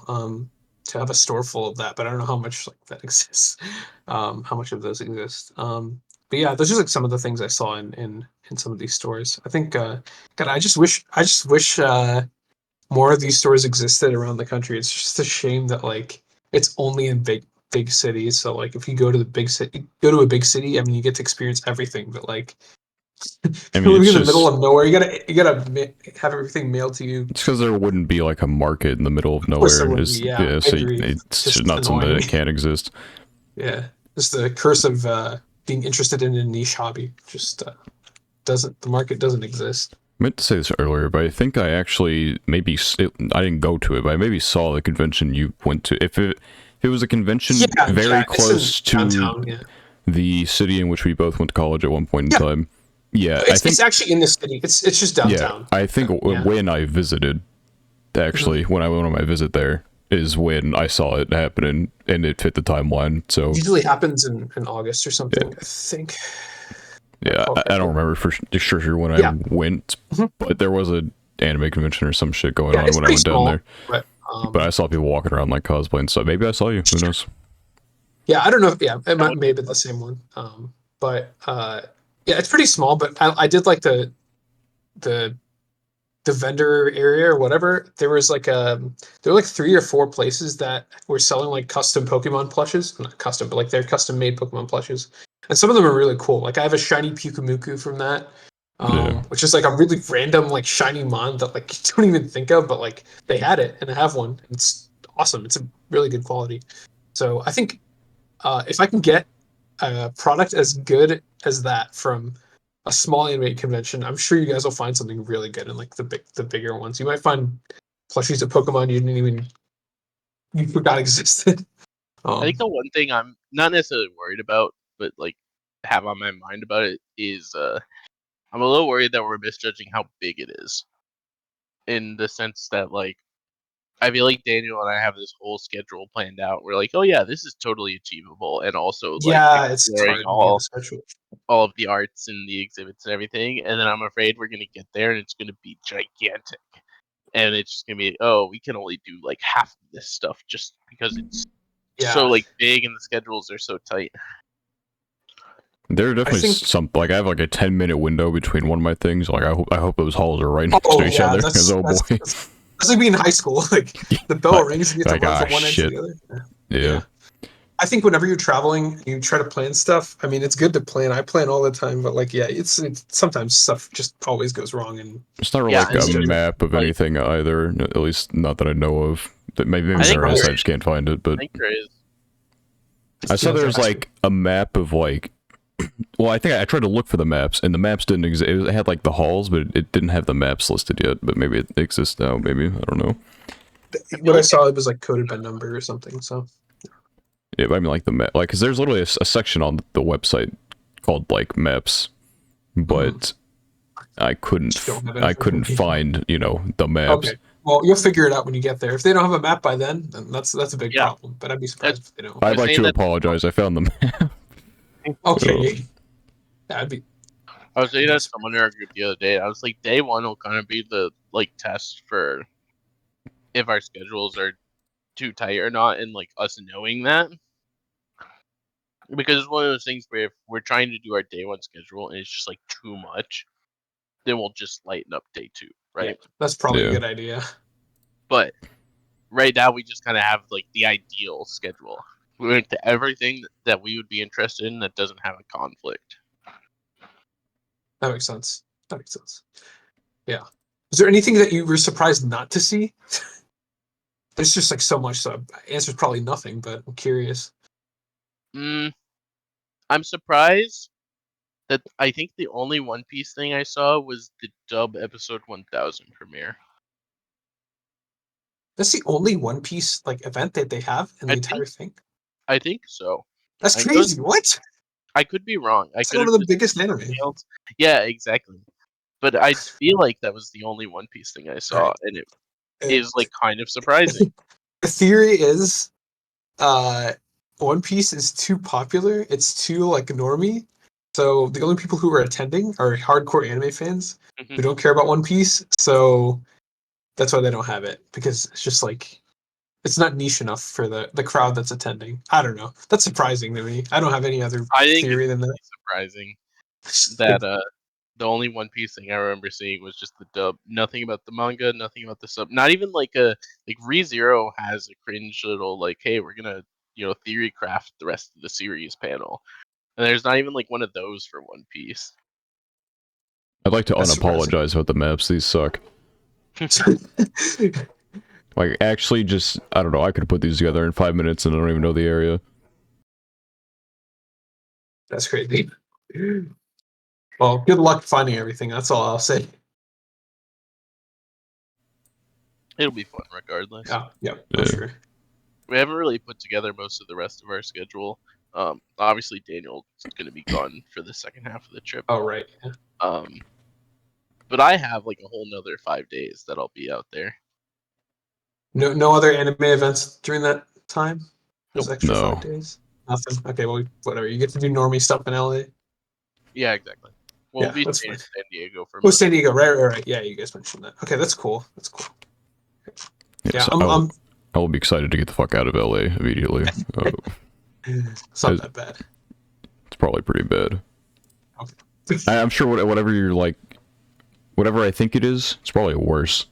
S3: to have a store full of that, but I don't know how much like that exists. How much of those exist. But yeah, those are like some of the things I saw in some of these stores. I think God, I just wish more of these stores existed around the country. It's just a shame that like it's only in big cities. So like if you go to the big city, go to a big city, I mean you get to experience everything, but like
S1: I
S3: if
S1: mean,
S3: you're living in the middle of nowhere, you gotta have everything mailed to you.
S1: it's because there wouldn't be like a market in the middle of
S3: Of course there
S1: nowhere.
S3: wouldn't be.
S1: Is
S3: Yeah,
S1: yeah,
S3: I
S1: so
S3: agree.
S1: it's just
S3: Just
S1: not something
S3: annoying.
S1: that can't exist.
S3: Yeah, just the curse of being interested in a niche hobby. Just doesn't the market doesn't exist.
S1: I meant to say this earlier, but I think I actually I didn't go to it, but I maybe saw the convention you went to. If it was a convention
S3: Yeah,
S1: very
S3: yeah, it's in
S1: close to
S3: downtown. Yeah,
S1: the city in which we both went to college at one point in
S3: yeah.
S1: time, yeah, I
S3: It's
S1: think
S3: actually in the city. It's just
S1: yeah,
S3: downtown.
S1: I think
S3: Yeah.
S1: when I visited,
S3: Mhm.
S1: actually, when I went on my visit there, is when I saw it happening and it fit the timeline. So
S3: Usually happens in August or
S1: yeah,
S3: something. I think. If I
S1: yeah,
S3: recall
S1: I don't
S3: correctly.
S1: remember for sure when I
S3: Yeah.
S1: went,
S3: Mhm.
S1: but there was a anime convention or some shit going
S3: Yeah,
S1: on
S3: it's
S1: when I
S3: pretty
S1: went down
S3: small,
S1: there.
S3: but
S1: But I saw people walking around like cosplaying, so maybe I saw you. Who knows?
S3: yeah, I don't know. Yeah, it
S2: That
S3: might
S2: would be
S3: maybe the same one. But yeah, it's pretty small. But I did like the the vendor area or whatever. There were like 3 or 4 places that were selling like custom Pokemon plushes, not custom, but like they're custom made Pokemon plushes, and some of them are really cool. Like I have a shiny Pyukumuku from that.
S1: Yeah,
S3: Which is like a really random like shiny mon that like you don't even think of, but like they had it and I have one. It's awesome. It's a really good quality. So I think if I can get a product as good as that from a small anime convention, I'm sure you guys will find something really good in like the bigger ones. You might find plushies of Pokemon you forgot existed.
S2: I think
S3: Um,
S2: the one thing I'm not necessarily worried about, but like have on my mind about it is I'm a little worried that we're misjudging how big it is. In the sense that like I feel like Daniel and I have this whole schedule planned out. We're like, oh yeah, this is totally achievable, and also like
S3: yeah, it's
S2: exploring
S3: hard when you have a schedule.
S2: all of the arts and the exhibits and everything. And then I'm afraid we're gonna get there and it's gonna be gigantic, and it's just gonna be oh we can only do like half of this stuff just because it's so
S3: Yeah,
S2: like big and the schedules are so tight.
S1: there are
S3: I
S1: definitely
S3: think.
S1: some like I have like a 10-minute window between one of my things. Like I hope those halls are right next to
S3: Oh
S1: each
S3: yeah,
S1: other. Because oh boy,
S3: that's like being in high school. Like the bell
S1: like
S3: rings and you have to
S1: like
S3: run
S1: ah
S3: from one end to
S1: shit,
S3: the other.
S1: yeah.
S3: Yeah. I think whenever you're traveling, you try to plan stuff. I mean, it's good to plan. I plan all the time, but like, yeah, it's sometimes stuff just always goes wrong. And
S1: It's not really
S2: Yeah,
S1: like
S2: and
S1: a
S2: it's just,
S1: map of
S2: like,
S1: anything either, at least not that I know of. Maybe
S3: I'm
S2: I think
S1: there is,
S2: there
S1: I
S3: surprised.
S1: just can't find it,
S2: I
S1: but
S2: think there is.
S1: I saw
S3: Yeah,
S1: there was
S3: faster.
S1: like a map of like, well, I think I tried to look for the maps, and the maps didn't exist. It had like the halls, but it didn't have the maps listed yet, but maybe it exists now, maybe, I don't know.
S2: I feel
S3: What I
S2: like
S3: saw, it was like coded by number or something. So
S1: Yeah, I mean like the map, like, because there's literally a section on the website called like maps, but I couldn't,
S3: just don't have
S1: I couldn't
S3: anything.
S1: find, you know, the maps.
S3: Okay. Well, you'll figure it out when you get there. If they don't have a map by then that's a big
S2: yeah,
S3: problem. But I'd be
S2: that's,
S3: surprised if they don't.
S2: I
S1: I'd
S2: was
S1: like
S2: saying
S1: to
S2: that
S1: apologize. I found the map.
S3: Okay. Yeah, I'd be.
S2: I was saying
S3: I'd be
S2: that to
S3: surprised.
S2: someone in our group the other day. I was like, day one will kind of be the like test for if our schedules are too tight or not, and like us knowing that, because it's one of those things where if we're trying to do our day one schedule and it's just like too much, then we'll just lighten up day two,
S3: Yeah,
S2: right?
S3: that's probably a
S1: Yeah.
S3: good idea.
S2: But right now we just kind of have like the ideal schedule. We went to everything that we would be interested in that doesn't have a conflict.
S3: That makes sense. That makes sense. Yeah. Is there anything that you were surprised not to see? There's just like so much. So answer's probably nothing, but I'm curious.
S2: I'm surprised that I think the only One Piece thing I saw was the dub episode 1000 premiere.
S3: That's the only One Piece like event that they have in the
S2: I
S3: entire
S2: think
S3: thing.
S2: I think so.
S3: That's
S2: I know
S3: crazy. What?
S2: I could be wrong. I
S3: It's like
S2: could
S3: one
S2: have
S3: of the
S2: just
S3: biggest anime.
S2: failed. Yeah, exactly. But I feel like that was the only One Piece thing I
S3: All
S2: saw,
S3: right.
S2: and it
S3: Uh,
S2: is like kind of surprising.
S3: the theory is uh One Piece is too popular. It's too like normie. So the only people who are attending are hardcore anime fans who
S2: Mhm.
S3: don't care about One Piece. So that's why they don't have it because it's just like it's not niche enough for the crowd that's attending. I don't know. That's surprising to me. I don't have any other
S2: I think it's
S3: theory than that.
S2: really surprising that the only One Piece thing I remember seeing was just the dub. Nothing about the manga, nothing about the sub. Not even like a like ReZero has a cringe little like, hey, we're gonna theory craft the rest of the series panel, and there's not even like one of those for One Piece.
S1: I'd like to
S3: That's surprising.
S1: unapologize about the maps. These suck. Like, actually, just, I don't know, I could have put these together in 5 minutes and I don't even know the area.
S3: That's crazy. Well, good luck finding everything. That's all I'll say.
S2: It'll be fun regardless.
S3: Yeah, yeah,
S1: Yeah.
S3: for sure.
S2: We haven't really put together most of the rest of our schedule. Obviously Daniel's going to be gone for the second half of the trip.
S3: Oh, right. Yeah.
S2: But I have like a whole nother 5 days that I'll be out there.
S3: No other anime events during that time? Those
S2: Nope.
S3: extra
S1: No.
S3: 5 days? Nothing. Okay, well, whatever. You get to do normie stuff in LA.
S2: Yeah, exactly. We'll
S3: Yeah,
S2: be
S3: that's
S2: staying
S3: fine.
S2: in San Diego for
S3: Oh,
S2: most.
S3: San Diego. Right. Yeah, you guys mentioned that. Okay, that's cool. That's cool. Yeah,
S1: Yes, I will be excited to get the fuck out of LA immediately.
S3: It's not that bad.
S1: It's probably pretty bad.
S3: Okay.
S1: I'm sure whatever you're like, whatever I think it is, it's probably worse.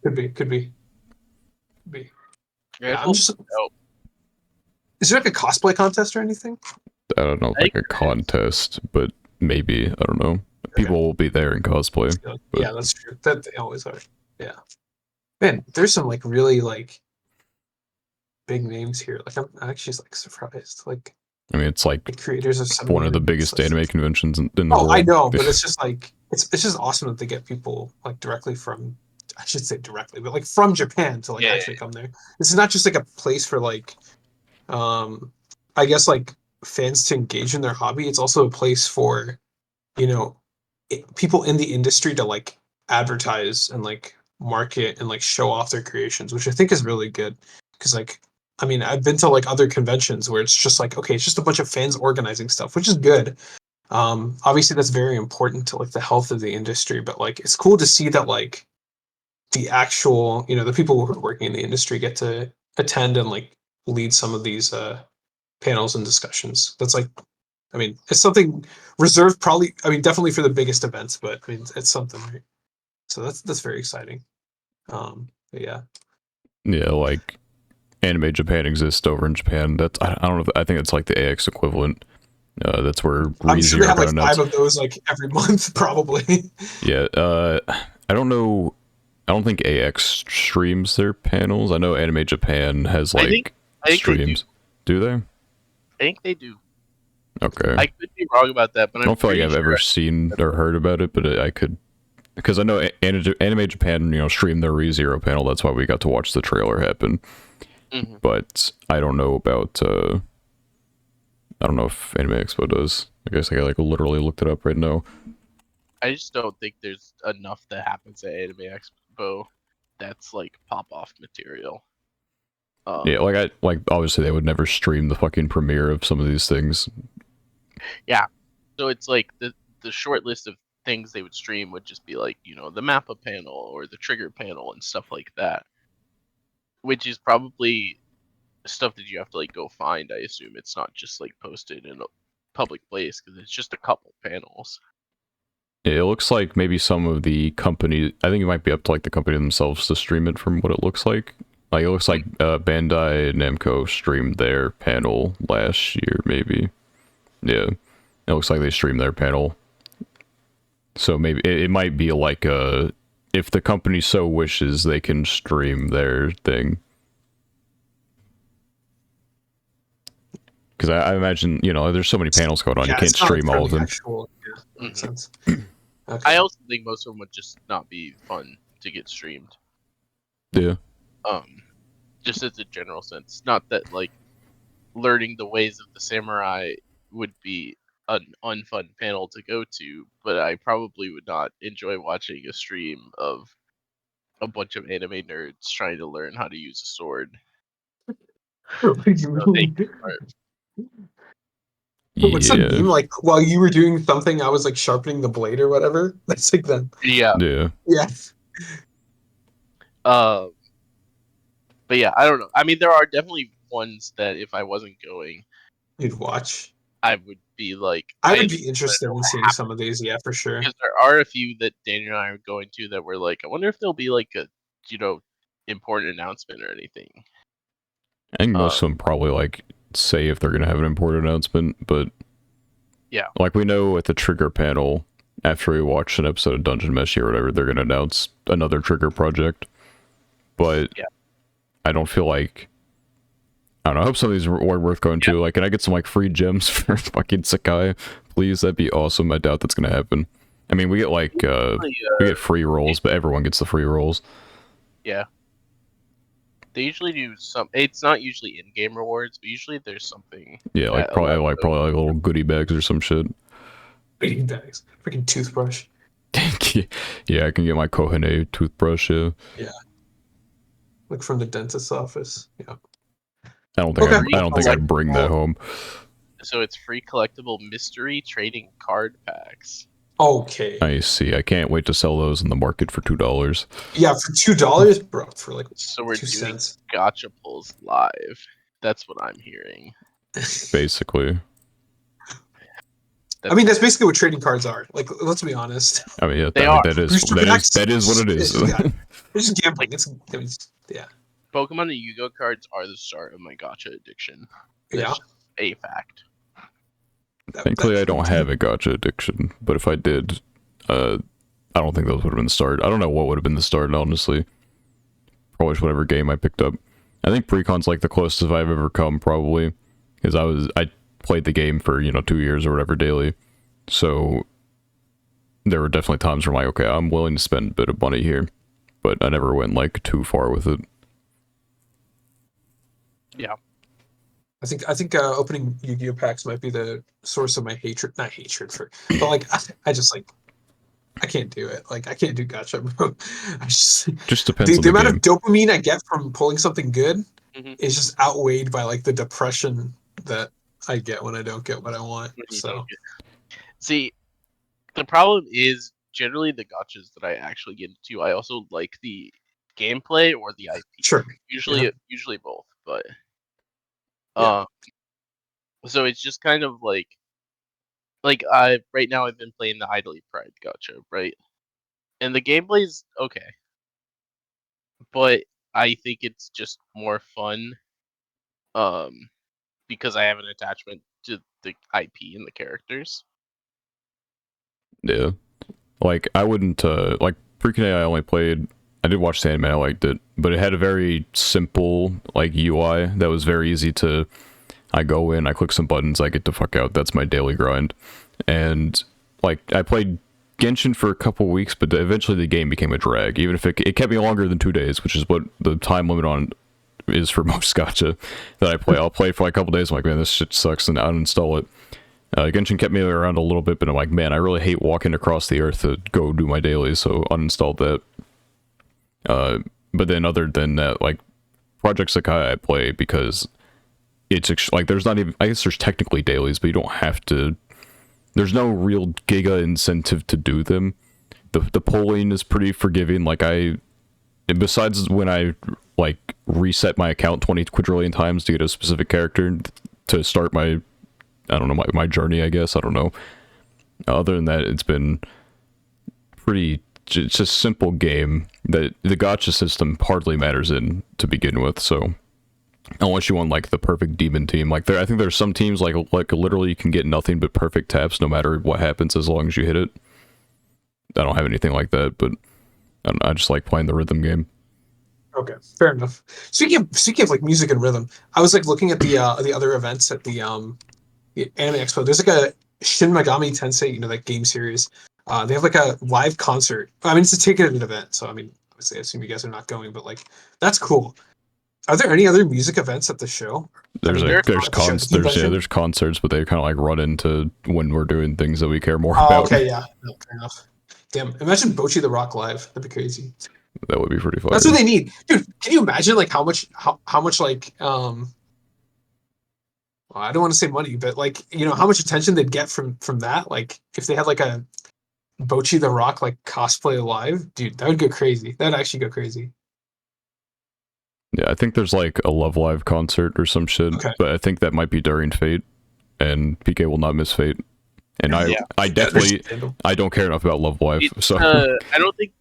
S3: Could be. Could be.
S2: Yeah,
S3: Yeah, I'm just. Is there like a cosplay contest or anything?
S1: I don't know,
S2: I think
S1: like a
S2: there is.
S1: contest, but maybe, I don't know. People will be there in cosplay. But
S3: Yeah, that's true. That they always are. Yeah. Man, there's some like really like big names here. Like I'm actually like surprised. Like
S1: I mean, it's like
S3: the creators of some
S1: one of the
S3: it's
S1: biggest
S3: like,
S1: anime conventions in the
S3: oh, I
S1: world.
S3: know, but it's just like it's just awesome that they get people like directly from I should say directly, but like from Japan to like
S2: Yeah.
S3: actually come there. This is not just like a place for like um I guess like fans to engage in their hobby. It's also a place for, you know, people in the industry to like advertise and like market and like show off their creations, which I think is really good. Because like, I mean, I've been to like other conventions where it's just like, okay, it's just a bunch of fans organizing stuff, which is good. Obviously, that's very important to like the health of the industry, but like, it's cool to see that like the actual, the people who are working in the industry get to attend and like lead some of these panels and discussions. That's like, I mean, it's something reserved probably. I mean, definitely for the biggest events, but I mean, it's something, right? So that's very exciting. But yeah,
S1: Yeah, like Anime Japan exists over in Japan. That's I don't know. I think it's like the AX equivalent. That's where
S3: I'm sure they
S1: ReZero
S3: have
S1: got
S3: like 5
S1: announced.
S3: of those like every month, probably.
S1: Yeah. I don't know. I don't think AX streams their panels. I know Anime Japan has
S2: I think
S1: like
S2: I think they do.
S1: streams. Do they?
S2: I think they do.
S1: Okay.
S2: I could be wrong about that, but
S1: I
S2: I'm
S1: don't feel like
S2: pretty
S1: I've
S2: sure.
S1: ever seen or heard about it, but I could, because I know Anime Japan, streamed their ReZero panel. That's why we got to watch the trailer happen.
S2: Mhm.
S1: But I don't know about. I don't know if Anime Expo does. I guess I like literally looked it up right now.
S2: I just don't think there's enough that happens at Anime Expo that's like pop off material.
S1: Yeah, like obviously they would never stream the fucking premiere of some of these things.
S2: Yeah. So it's like the short list of things they would stream would just be like, the Mappa panel or the Trigger panel and stuff like that. Which is probably stuff that you have to like go find, I assume. It's not just like posted in a public place because it's just a couple panels.
S1: Yeah, it looks like maybe some of the company. I think it might be up to like the company themselves to stream it from what it looks like. Like it looks like Bandai Namco streamed their panel last year, maybe. Yeah, it looks like they streamed their panel. So maybe it might be like if the company so wishes, they can stream their thing. Because I imagine there's so many panels going on, you
S3: Yeah,
S1: can't
S3: it's not like
S1: stream
S3: for
S1: all of
S3: the
S1: them.
S3: actual. Yeah, that makes sense.
S2: I
S3: Okay.
S2: also think most of them would just not be fun to get streamed.
S1: Yeah.
S2: Just as a general sense. Not that like learning the ways of the samurai would be an unfun panel to go to, but I probably would not enjoy watching a stream of a bunch of anime nerds trying to learn how to use a sword.
S3: What do you
S2: So they
S3: mean?
S2: can start.
S3: What's the
S1: Yeah.
S3: meme? Like while you were doing something, I was like sharpening the blade or whatever. That's like them.
S2: Yeah.
S1: Yeah.
S3: Yeah.
S2: Um, but yeah, I don't know. I mean, there are definitely ones that if I wasn't going,
S3: You'd watch.
S2: I would be like,
S3: I
S2: I
S3: would
S2: at
S3: be
S2: least wanna
S3: interested
S2: know
S3: in
S2: what
S3: seeing
S2: happened.
S3: some of these. Yeah, for sure.
S2: Because there are a few that Daniel and I are going to that were like, I wonder if there'll be like a, important announcement or anything.
S1: I think most of them probably like say if they're gonna have an important announcement, but
S2: Yeah.
S1: like we know at the Trigger panel, after we watch an episode of Dungeon Mesh or whatever, they're gonna announce another Trigger project. But
S2: Yeah.
S1: I don't feel like I don't know. I hope some of these are worth going to. Like, can I get some like free gems for fucking Sakai? Please, that'd be awesome. I doubt that's gonna happen. I mean, we get like we get free rolls, but everyone gets the free rolls.
S2: Yeah. They usually do some. It's not usually in-game rewards, but usually there's something.
S1: Yeah, like
S2: that
S1: probably
S2: allows
S1: like probably like little goodie bags or some shit.
S3: Beating bags. Freaking toothbrush.
S1: Yeah, I can get my Kohane toothbrush. Yeah.
S3: Yeah. Like from the dentist's office. Yeah.
S1: I don't think
S3: Okay.
S1: I don't think I'd bring that home.
S2: So it's free collectible mystery trading card packs.
S3: Okay.
S1: I see. I can't wait to sell those in the market for $2.
S3: Yeah, for $2, bro. For like
S2: So we're
S3: 2
S2: doing
S3: cents.
S2: gotcha pulls live. That's what I'm hearing.
S1: Basically.
S3: I mean, that's basically what trading cards are. Like, let's be honest.
S1: I mean, yeah,
S2: They
S1: I mean,
S2: are.
S3: Booster packs.
S1: that is what it is.
S3: Yeah. It's just gambling. Yeah.
S2: Pokemon and Yu-Gi-Oh cards are the start of my gotcha addiction. That's
S3: Yeah.
S2: just a fact.
S1: Thankfully, I don't have a gotcha addiction, but if I did, I don't think those would have been the start. I don't know what would have been the start, honestly. Probably just whatever game I picked up. I think Precon's like the closest I've ever come, probably, because I played the game for 2 years or whatever daily, so there were definitely times where I'm like, okay, I'm willing to spend a bit of money here, but I never went like too far with it.
S2: Yeah.
S3: I think opening Yu-Gi-Oh packs might be the source of my hatred. Not hatred for, but like I just like I can't do it. Like I can't do gotcha, bro. I just
S1: depends on
S3: the
S1: the
S3: amount
S1: game.
S3: of dopamine I get from pulling something good
S2: Mhm.
S3: is just outweighed by like the depression that I get when I don't get what I want. So
S2: See, the problem is generally the gotchas that I actually get into. I also like the gameplay or the IP.
S3: sure.
S2: Usually both, but
S3: Yeah.
S2: so it's just kind of like I right now I've been playing the Idly Pride gotcha, right? And the gameplay's okay. But I think it's just more fun because I have an attachment to the IP and the characters.
S1: Yeah. Like, I wouldn't, like, Freaking A, I did watch the anime, I liked it, but it had a very simple, like, UI that was very easy to, I go in, I click some buttons, I get the fuck out, that's my daily grind. And, like, I played Genshin for a couple weeks, but eventually the game became a drag, even if it kept me longer than 2 days, which is what the time limit on is for most gacha that I play. I'll play for like a couple days, I'm like, man, this shit sucks, and I uninstall it. Genshin kept me around a little bit, but I'm like, man, I really hate walking across the earth to go do my dailies, so uninstalled that. But then other than that, like, Project Sakai I play because it's, like, there's not even, I guess there's technically dailies, but you don't have to, there's no real giga incentive to do them. The polling is pretty forgiving, like, besides when I, like, reset my account 20 quadrillion times to get a specific character to start my, I don't know, my journey, I guess. I don't know. Other than that, it's been pretty, it's just a simple game that the gacha system hardly matters in to begin with, so unless you want, like, the perfect demon team. Like, I think there's some teams, like literally you can get nothing but perfect taps no matter what happens as long as you hit it. I don't have anything like that, but I just like playing the rhythm game.
S3: Okay, fair enough. Speaking of like music and rhythm, I was like looking at the other events at the Anime Expo. There's like a Shin Megami Tensei, you know, that game series. They have like a live concert. I mean, it's a ticketed event, so I mean, obviously, I assume you guys are not going, but like, that's cool. Are there any other music events at the show?
S1: There's
S3: there's
S1: concerts, but they kind of like run into when we're doing things that we care more
S3: Oh,
S1: about.
S3: okay, yeah, no, fair enough. Damn, imagine Bocchi the Rock live. That'd be crazy.
S1: That would be pretty fun.
S3: That's what they need, dude. Can you imagine like how much like well, I don't want to say money, but like, you know, how much attention they'd get from that? Like if they had like a Bocchi the Rock like cosplay live, dude, that would go crazy. That'd actually go crazy.
S1: Yeah, I think there's like a Love Live concert or some shit,
S3: Okay.
S1: but I think that might be during Fate, and PK will not miss Fate. And I definitely, I don't care enough about Love Live, so
S2: I don't think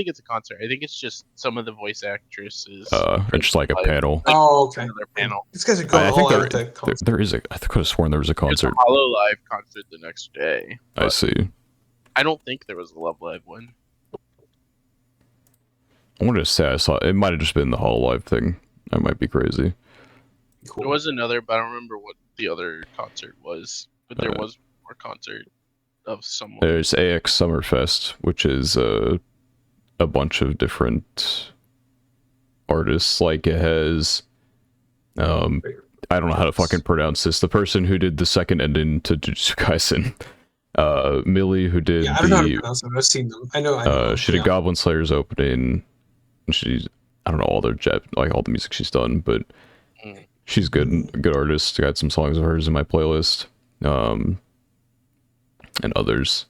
S2: it's a concert. I think it's just some of the voice actresses.
S1: it's just like a panel.
S2: Like,
S3: Oh, okay.
S2: Another panel.
S3: These guys are going all out with the concert.
S1: There is a. I could have sworn there was a
S2: There's a
S1: concert.
S2: Hollow Live concert the next day.
S1: I see.
S2: I don't think there was a Love Live one.
S1: I wanted to say I saw. It might have just been the Hollow Live thing. I might be crazy.
S3: Cool.
S2: There was another, but I don't remember what the other concert was. But there was more concert of someone.
S1: There's AX Summerfest, which is a bunch of different artists. Like, it has I don't know how to fucking pronounce this. The person who did the second ending to Jujutsu Kaisen, Millie, who did
S3: I don't know how to pronounce them. I've seen them. I know.
S1: she did Goblin Slayer's opening. She's, I don't know all all the music she's done, but she's good artist. Got some songs of hers in my playlist. And others.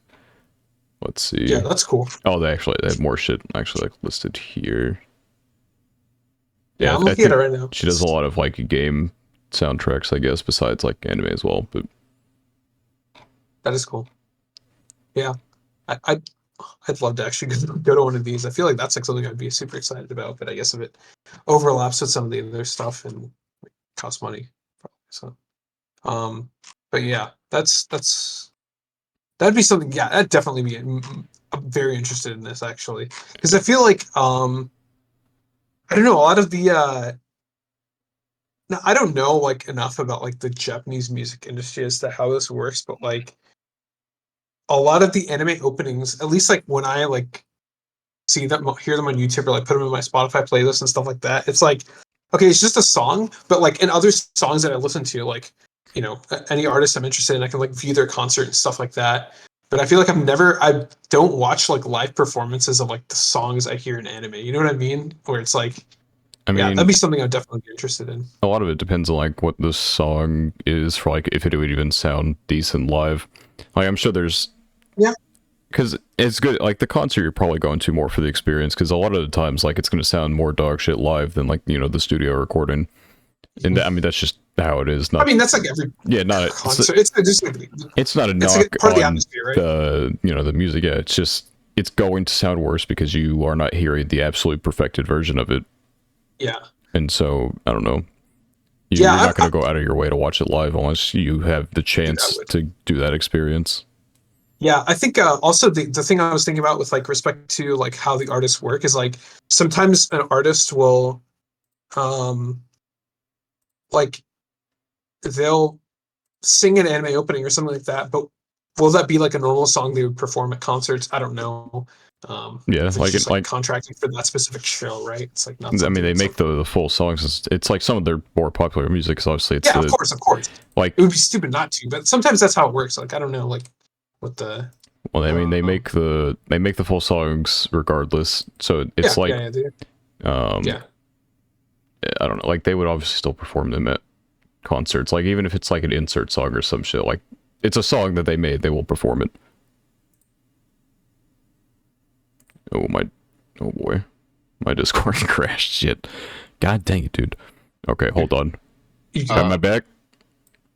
S1: Let's see.
S3: Yeah, that's cool.
S1: Oh, they have more shit actually like listed here.
S3: Yeah, I'm looking at it right now.
S1: She does a lot of like game soundtracks, I guess, besides like anime as well. But
S3: that is cool. Yeah, I'd love to actually go to one of these. I feel like that's like something I'd be super excited about. But I guess if it overlaps with some of the other stuff and costs money, probably. So, but yeah, that'd be something. Yeah, I'd definitely be. I'm very interested in this actually because I feel like I don't know, a lot of the no, I don't know like enough about like the Japanese music industry as to how this works, but like a lot of the anime openings, at least like when I like see them, hear them on YouTube or like put them in my Spotify playlist and stuff like that, it's like, okay, it's just a song, but like in other songs that I listen to, like, you know, any artist I'm interested in, I can like view their concert and stuff like that. But I feel like I don't watch like live performances of like the songs I hear in anime. You know what I mean? Where it's like,
S1: I mean,
S3: yeah, that'd be something I'd definitely be interested in.
S1: A lot of it depends on like what the song is for, like if it would even sound decent live. Like I'm sure there's, because it's good. Like the concert you're probably going to more for the experience, because a lot of the times like it's going to sound more dog shit live than like, you know, the studio recording. And I mean that's just how it is.
S3: I mean that's like every concert. It's just like
S1: it's not a knock
S3: like part
S1: on
S3: of the atmosphere, right?
S1: The, you know, the music. Yeah, it's just it's going to sound worse because you are not hearing the absolute perfected version of it.
S3: Yeah.
S1: And so I don't know. You're not going to go out of your way to watch it live unless you have the chance to do that experience.
S3: Yeah, I think also the thing I was thinking about with like respect to like how the artists work is like sometimes an artist will like they'll sing an anime opening or something like that, but will that be like a normal song they would perform at concerts? I don't know.
S1: Yeah,
S3: if it's just like contracting for that specific show, right? It's like not.
S1: I mean, they make the full songs. It's like some of their more popular music. So obviously, it's
S3: of course.
S1: Like
S3: it would be stupid not to, but sometimes that's how it works. Like I don't know, like what the.
S1: Well, I mean, they make the full songs regardless. So it's
S3: I
S1: don't know. Like they would obviously still perform them at concerts. Like even if it's like an insert song or some shit, like it's a song that they made, they will perform it. Oh boy, my Discord crashed. Shit, god dang it, dude. Okay, hold on. Am I back?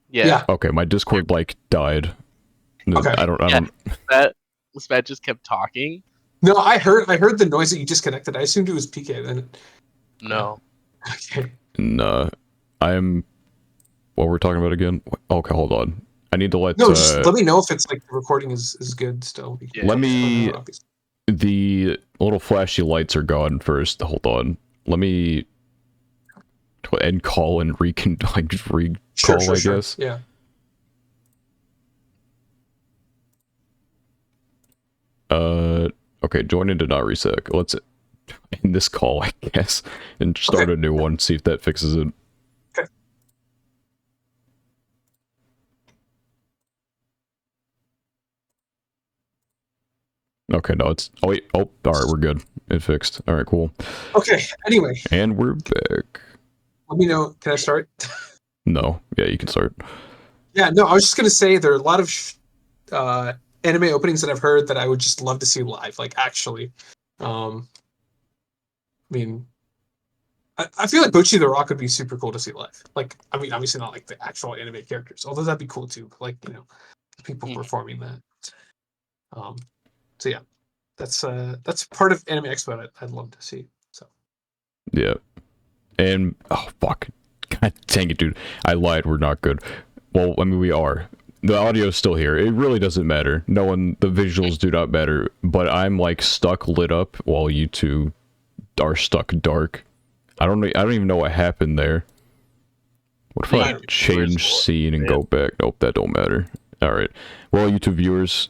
S2: Yeah.
S1: Okay, my Discord like died.
S3: Okay.
S1: I don't.
S2: Spat just kept talking.
S3: No, I heard the noise that you disconnected. I assumed it was PK then.
S2: No.
S3: Okay.
S1: No, I'm. What we're talking about again? Okay, hold on. I need to let.
S3: No, just let me know if it's like the recording is good still.
S2: Yeah.
S1: Let me. The little flashy lights are gone first. Hold on. Let me end call and recall. Sure, I guess.
S3: Yeah.
S1: Okay, join and did not reset. Let's end this call, I guess, and start a new one, see if that fixes it.
S3: Okay.
S1: Okay, no, it's... Oh, wait. Oh, alright, we're good. It fixed. Alright, cool.
S3: Okay, anyway.
S1: And we're back.
S3: Let me know. Can I start?
S1: No. Yeah, you can start.
S3: Yeah, no, I was just going to say there are a lot of anime openings that I've heard that I would just love to see live, like actually. I mean, I feel like Bocchi the Rock would be super cool to see live. Like, I mean, obviously not like the actual anime characters, although that'd be cool too. Like, you know, people performing that. So yeah, that's part of Anime Expo I'd love to see. So
S1: yeah, and oh fuck, god dang it, dude, I lied. We're not good. Well, I mean, we are. The audio's still here. It really doesn't matter. The visuals do not matter. But I'm like stuck lit up while you two are stuck dark. I don't even know what happened there. What if I change scene and go back? Nope, that don't matter. All right. Well, YouTube viewers,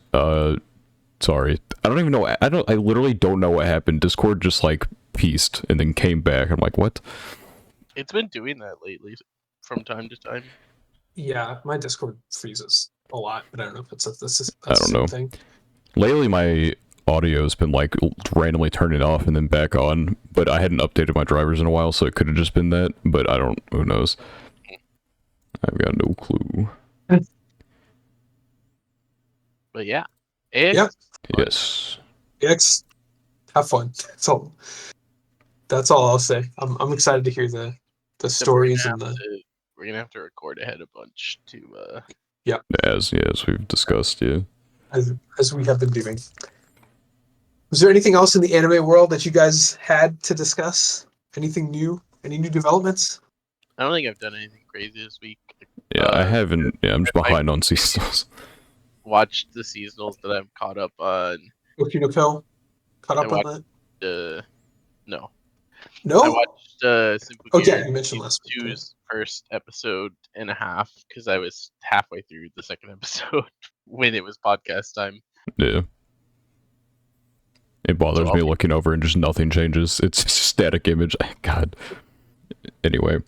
S1: sorry. I don't even know. I literally don't know what happened. Discord just like pieced and then came back. I'm like, what?
S2: It's been doing that lately, from time to time.
S3: Yeah, my Discord freezes a lot, but I don't know if that's
S1: I don't know.
S3: Thing.
S1: Lately, my audio's been like randomly turning off and then back on, but I hadn't updated my drivers in a while, so it could have just been that. But I don't. Who knows? I've got no clue.
S2: But yeah.
S3: Yep.
S1: Yes.
S3: X, have fun. That's all I'll say. I'm excited to hear the stories and the.
S2: We're gonna have to record ahead a bunch to.
S3: Yeah.
S1: As we've discussed, yeah.
S3: As we have been doing. Was there anything else in the anime world that you guys had to discuss? Anything new? Any new developments?
S2: I don't think I've done anything crazy this week.
S1: Yeah, I haven't. Yeah, I'm just behind on seasonals.
S2: Watched the seasonals that I'm caught up on.
S3: Goku no Pill? Caught up on
S2: that? No.
S3: No?
S2: I watched Simple
S3: yeah, you mentioned last week.
S2: 2's first episode and a half because I was halfway through the second episode when it was podcast time.
S1: Yeah. It bothers me looking over and just nothing changes. It's a static image. God. Anyway.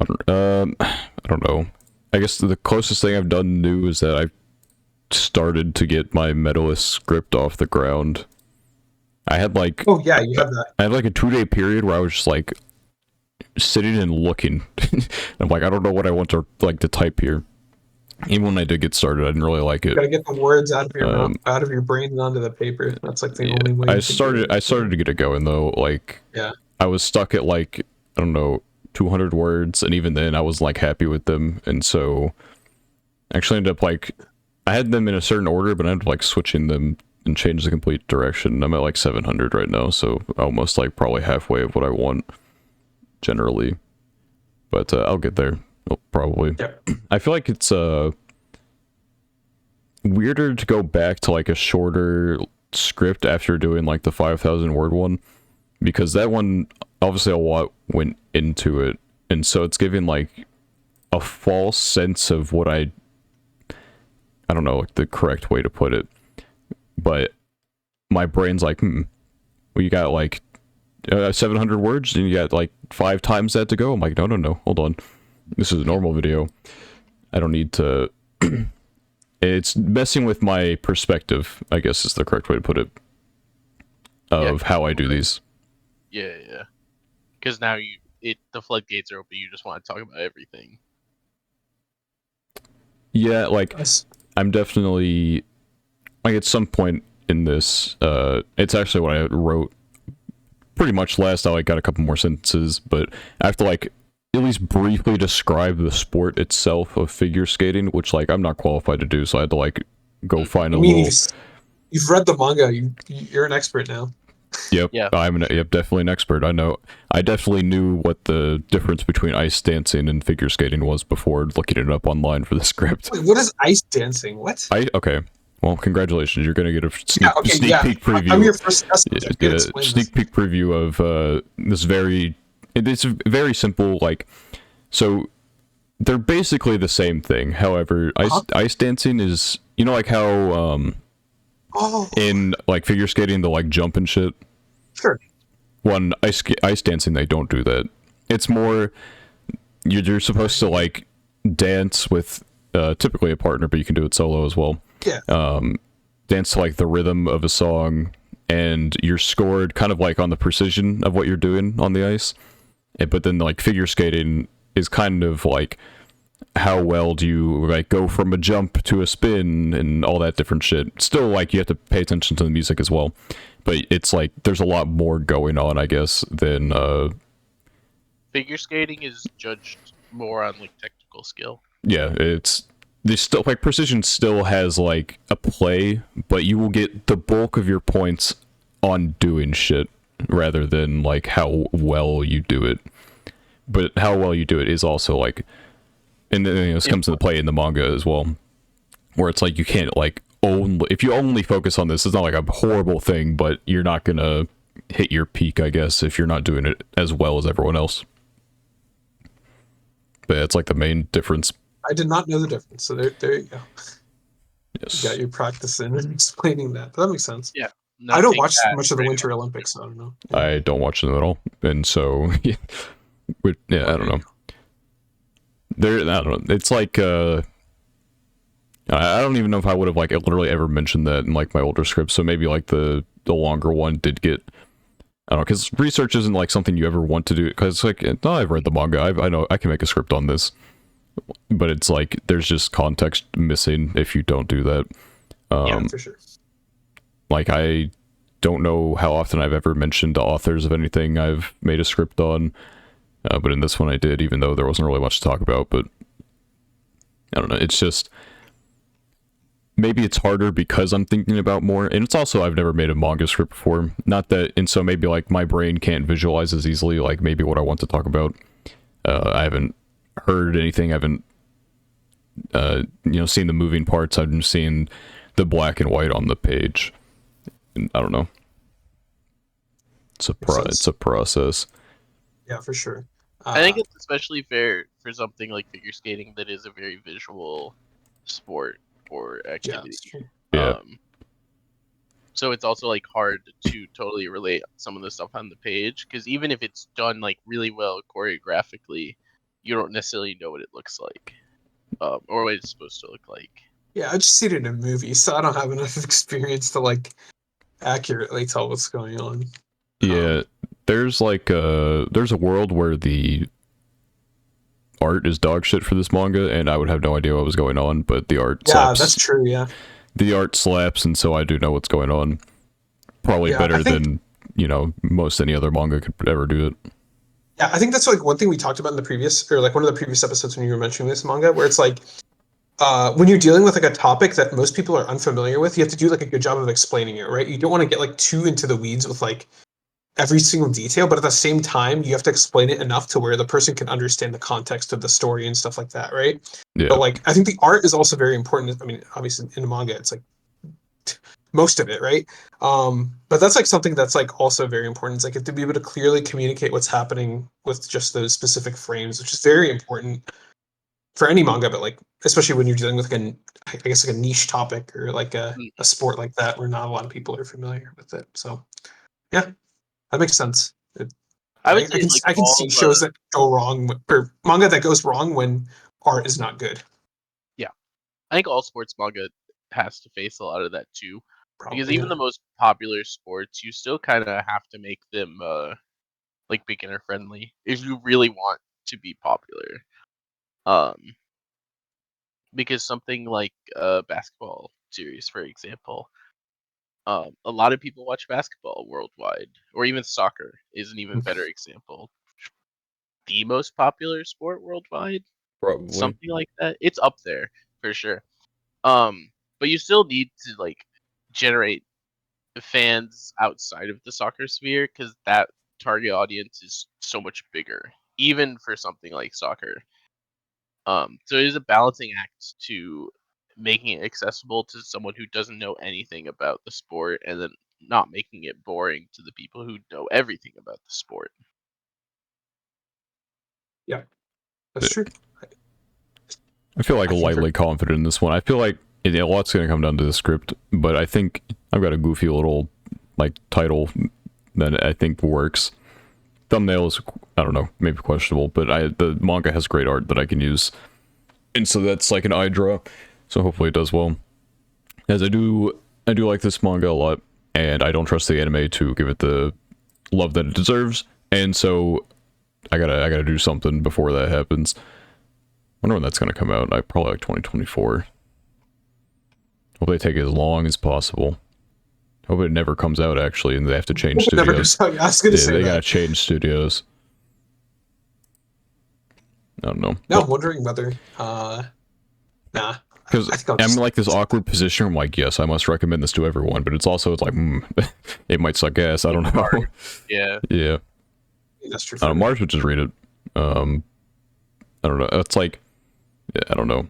S1: I don't know. I guess the closest thing I've done new is that I've started to get my Medalist script off the ground. I had like...
S3: Oh yeah, you have that.
S1: I had like a 2-day period where I was just like sitting and looking. I'm like, I don't know what I want to like to type here. Even when I did get started, I didn't really like it.
S3: You gotta get the words out of your mouth, out of your brain and onto the paper. That's like the only way.
S1: I started to get it going though. Like,
S3: yeah,
S1: I was stuck at like, I don't know, 200 words, and even then I was like happy with them, and so I actually ended up like, I had them in a certain order, but I ended up like switching them and changed the complete direction. I'm at like 700 right now, so almost like probably halfway of what I want generally. but I'll get there probably.
S3: Yep.
S1: I feel like it's weirder to go back to like a shorter script after doing like the 5,000 word one, because that one obviously a lot went into it, and so it's giving like a false sense of what I don't know like the correct way to put it, but my brain's like, well, you got like 700 words and you got like 5 times that to go. I'm like, no, hold on, this is a normal video. I don't need to it's messing with my perspective, I guess is the correct way to put it, of how I do these.
S2: Yeah. Because now the floodgates are open. You just want to talk about everything.
S1: Yeah, like I'm definitely like at some point in this, it's actually what I wrote pretty much last. I like got a couple more sentences, but I have to like at least briefly describe the sport itself of figure skating, which like I'm not qualified to do, so I had to like go find a little.
S3: You've read the manga. You're an expert now.
S1: Yep,
S2: Yeah.
S1: I'm definitely an expert. I know. I definitely knew what the difference between ice dancing and figure skating was before looking it up online for the script.
S3: Wait, what is ice dancing? What?
S1: Okay. Well, congratulations. You're going to get a sneak peek preview.
S3: I'm your first customer.
S1: Get a sneak peek preview of this it's very simple, like, so they're basically the same thing. However, ice dancing is, you know, like how in like figure skating they'll like jump and shit.
S3: Sure.
S1: When ice dancing, they don't do that. It's more you're supposed to like dance with typically a partner, but you can do it solo as well.
S3: Yeah.
S1: Dance to like the rhythm of a song, and you're scored kind of like on the precision of what you're doing on the ice. But then like figure skating is kind of like how well do you like go from a jump to a spin and all that different shit. Still, like, you have to pay attention to the music as well, but it's like there's a lot more going on, I guess, than
S2: figure skating is judged more on like technical skill.
S1: Yeah, it's still like precision still has like a play, but you will get the bulk of your points on doing shit rather than like how well you do it. But how well you do it is also like, and then this comes into play in the manga as well, where it's like you can't like if you only focus on this, it's not like a horrible thing, but you're not gonna hit your peak, I guess, if you're not doing it as well as everyone else. But yeah, it's like the main difference.
S3: I did not know the difference, so there you go.
S1: Yes.
S3: You got your practice in and explaining that. But that makes sense.
S2: Yeah.
S3: I don't watch much of the Winter Olympics, so I don't know. Yeah.
S1: I don't watch them at all, and so I don't know. I don't know. It's like I don't even know if I would have like literally ever mentioned that in like my older scripts. So maybe like the longer one did get, I don't know, because research isn't like something you ever want to do. Because like, no, I've read the manga. I know I can make a script on this, but it's like there's just context missing if you don't do that.
S3: Yeah, for sure.
S1: Like, I don't know how often I've ever mentioned the authors of anything I've made a script on, but in this one I did, even though there wasn't really much to talk about. But I don't know, it's just, maybe it's harder because I'm thinking about more, and it's also I've never made a manga script before. Not that, and so maybe like my brain can't visualize as easily like maybe what I want to talk about. I haven't heard anything, I haven't seen the moving parts, I've just seen the black and white on the page. I don't know. It's a process.
S3: Yeah, for sure.
S2: I think it's especially fair for something like figure skating that is a very visual sport or activity.
S1: Yeah.
S2: So it's also like hard to totally relate some of the stuff on the page, because even if it's done like really well choreographically, you don't necessarily know what it looks like, or what it's supposed to look like.
S3: Yeah, I just see it in a movie, so I don't have enough experience to like accurately tell what's going on.
S1: Yeah, there's like there's a world where the art is dog shit for this manga, and I would have no idea what was going on, but the art slaps.
S3: Yeah, that's true, yeah.
S1: The art slaps, and so I do know what's going on. Probably better than, most any other manga could ever do it.
S3: Yeah, I think that's like one thing we talked about in the previous, or like one of the previous episodes when you were mentioning this manga, where it's like, when you're dealing with like a topic that most people are unfamiliar with, you have to do like a good job of explaining it, right? You don't want to get like too into the weeds with like every single detail, but at the same time, you have to explain it enough to where the person can understand the context of the story and stuff like that, right?
S1: Yeah.
S3: But like, I think the art is also very important. I mean, obviously in a manga, it's like most of it, right? But that's like something that's like also very important. It's like to be able to clearly communicate what's happening with just those specific frames, which is very important for any manga, but like especially when you're dealing with like I guess like a niche topic or like a sport like that where not a lot of people are familiar with it. So yeah, that makes sense.
S2: I would say like
S3: I can see shows that go wrong or manga that goes wrong when art is not good.
S2: yeah, I think all sports manga has to face a lot of that too, because
S3: Probably
S2: even
S3: yeah.
S2: the most popular sports, you still kind of have to make them like beginner friendly if you really want to be popular. Um, because something like a basketball series, for example, a lot of people watch basketball worldwide, or even soccer is an even better example. The most popular sport worldwide,
S1: Probably.
S2: something like that. It's up there for sure. But you still need to like generate fans outside of the soccer sphere because that target audience is so much bigger, even for something like soccer. So it is a balancing act to making it accessible to someone who doesn't know anything about the sport, and then not making it boring to the people who know everything about the sport.
S3: Yeah, that's true.
S1: I feel like
S3: I think
S1: lightly confident in this one. I feel like a lot's going to come down to the script, but I think I've got a goofy little like title that I think works. Thumbnail is, I don't know, maybe questionable, but the manga has great art that I can use, and so that's like an eye draw. So hopefully it does well. As I do like this manga a lot, and I don't trust the anime to give it the love that it deserves, and so I gotta do something before that happens. I wonder when that's gonna come out. I probably like 2024. Hope they take it as long as possible. Hope it never comes out actually, and they have to change
S3: It never
S1: studios.
S3: comes out. I was gonna
S1: Yeah,
S3: say
S1: they
S3: that.
S1: gotta change studios. I don't know.
S3: No, I'm wondering whether nah.
S1: Because
S3: I think I'll
S1: I'm in
S3: just
S1: like this awkward position where I'm like, yes, I must recommend this to everyone, but it's also, it's like, it might suck ass. I don't
S2: It's
S1: know.
S2: hard. Yeah.
S1: Yeah.
S3: that's true for me.
S1: Mars would just read it. I don't know. It's like, yeah, I don't know.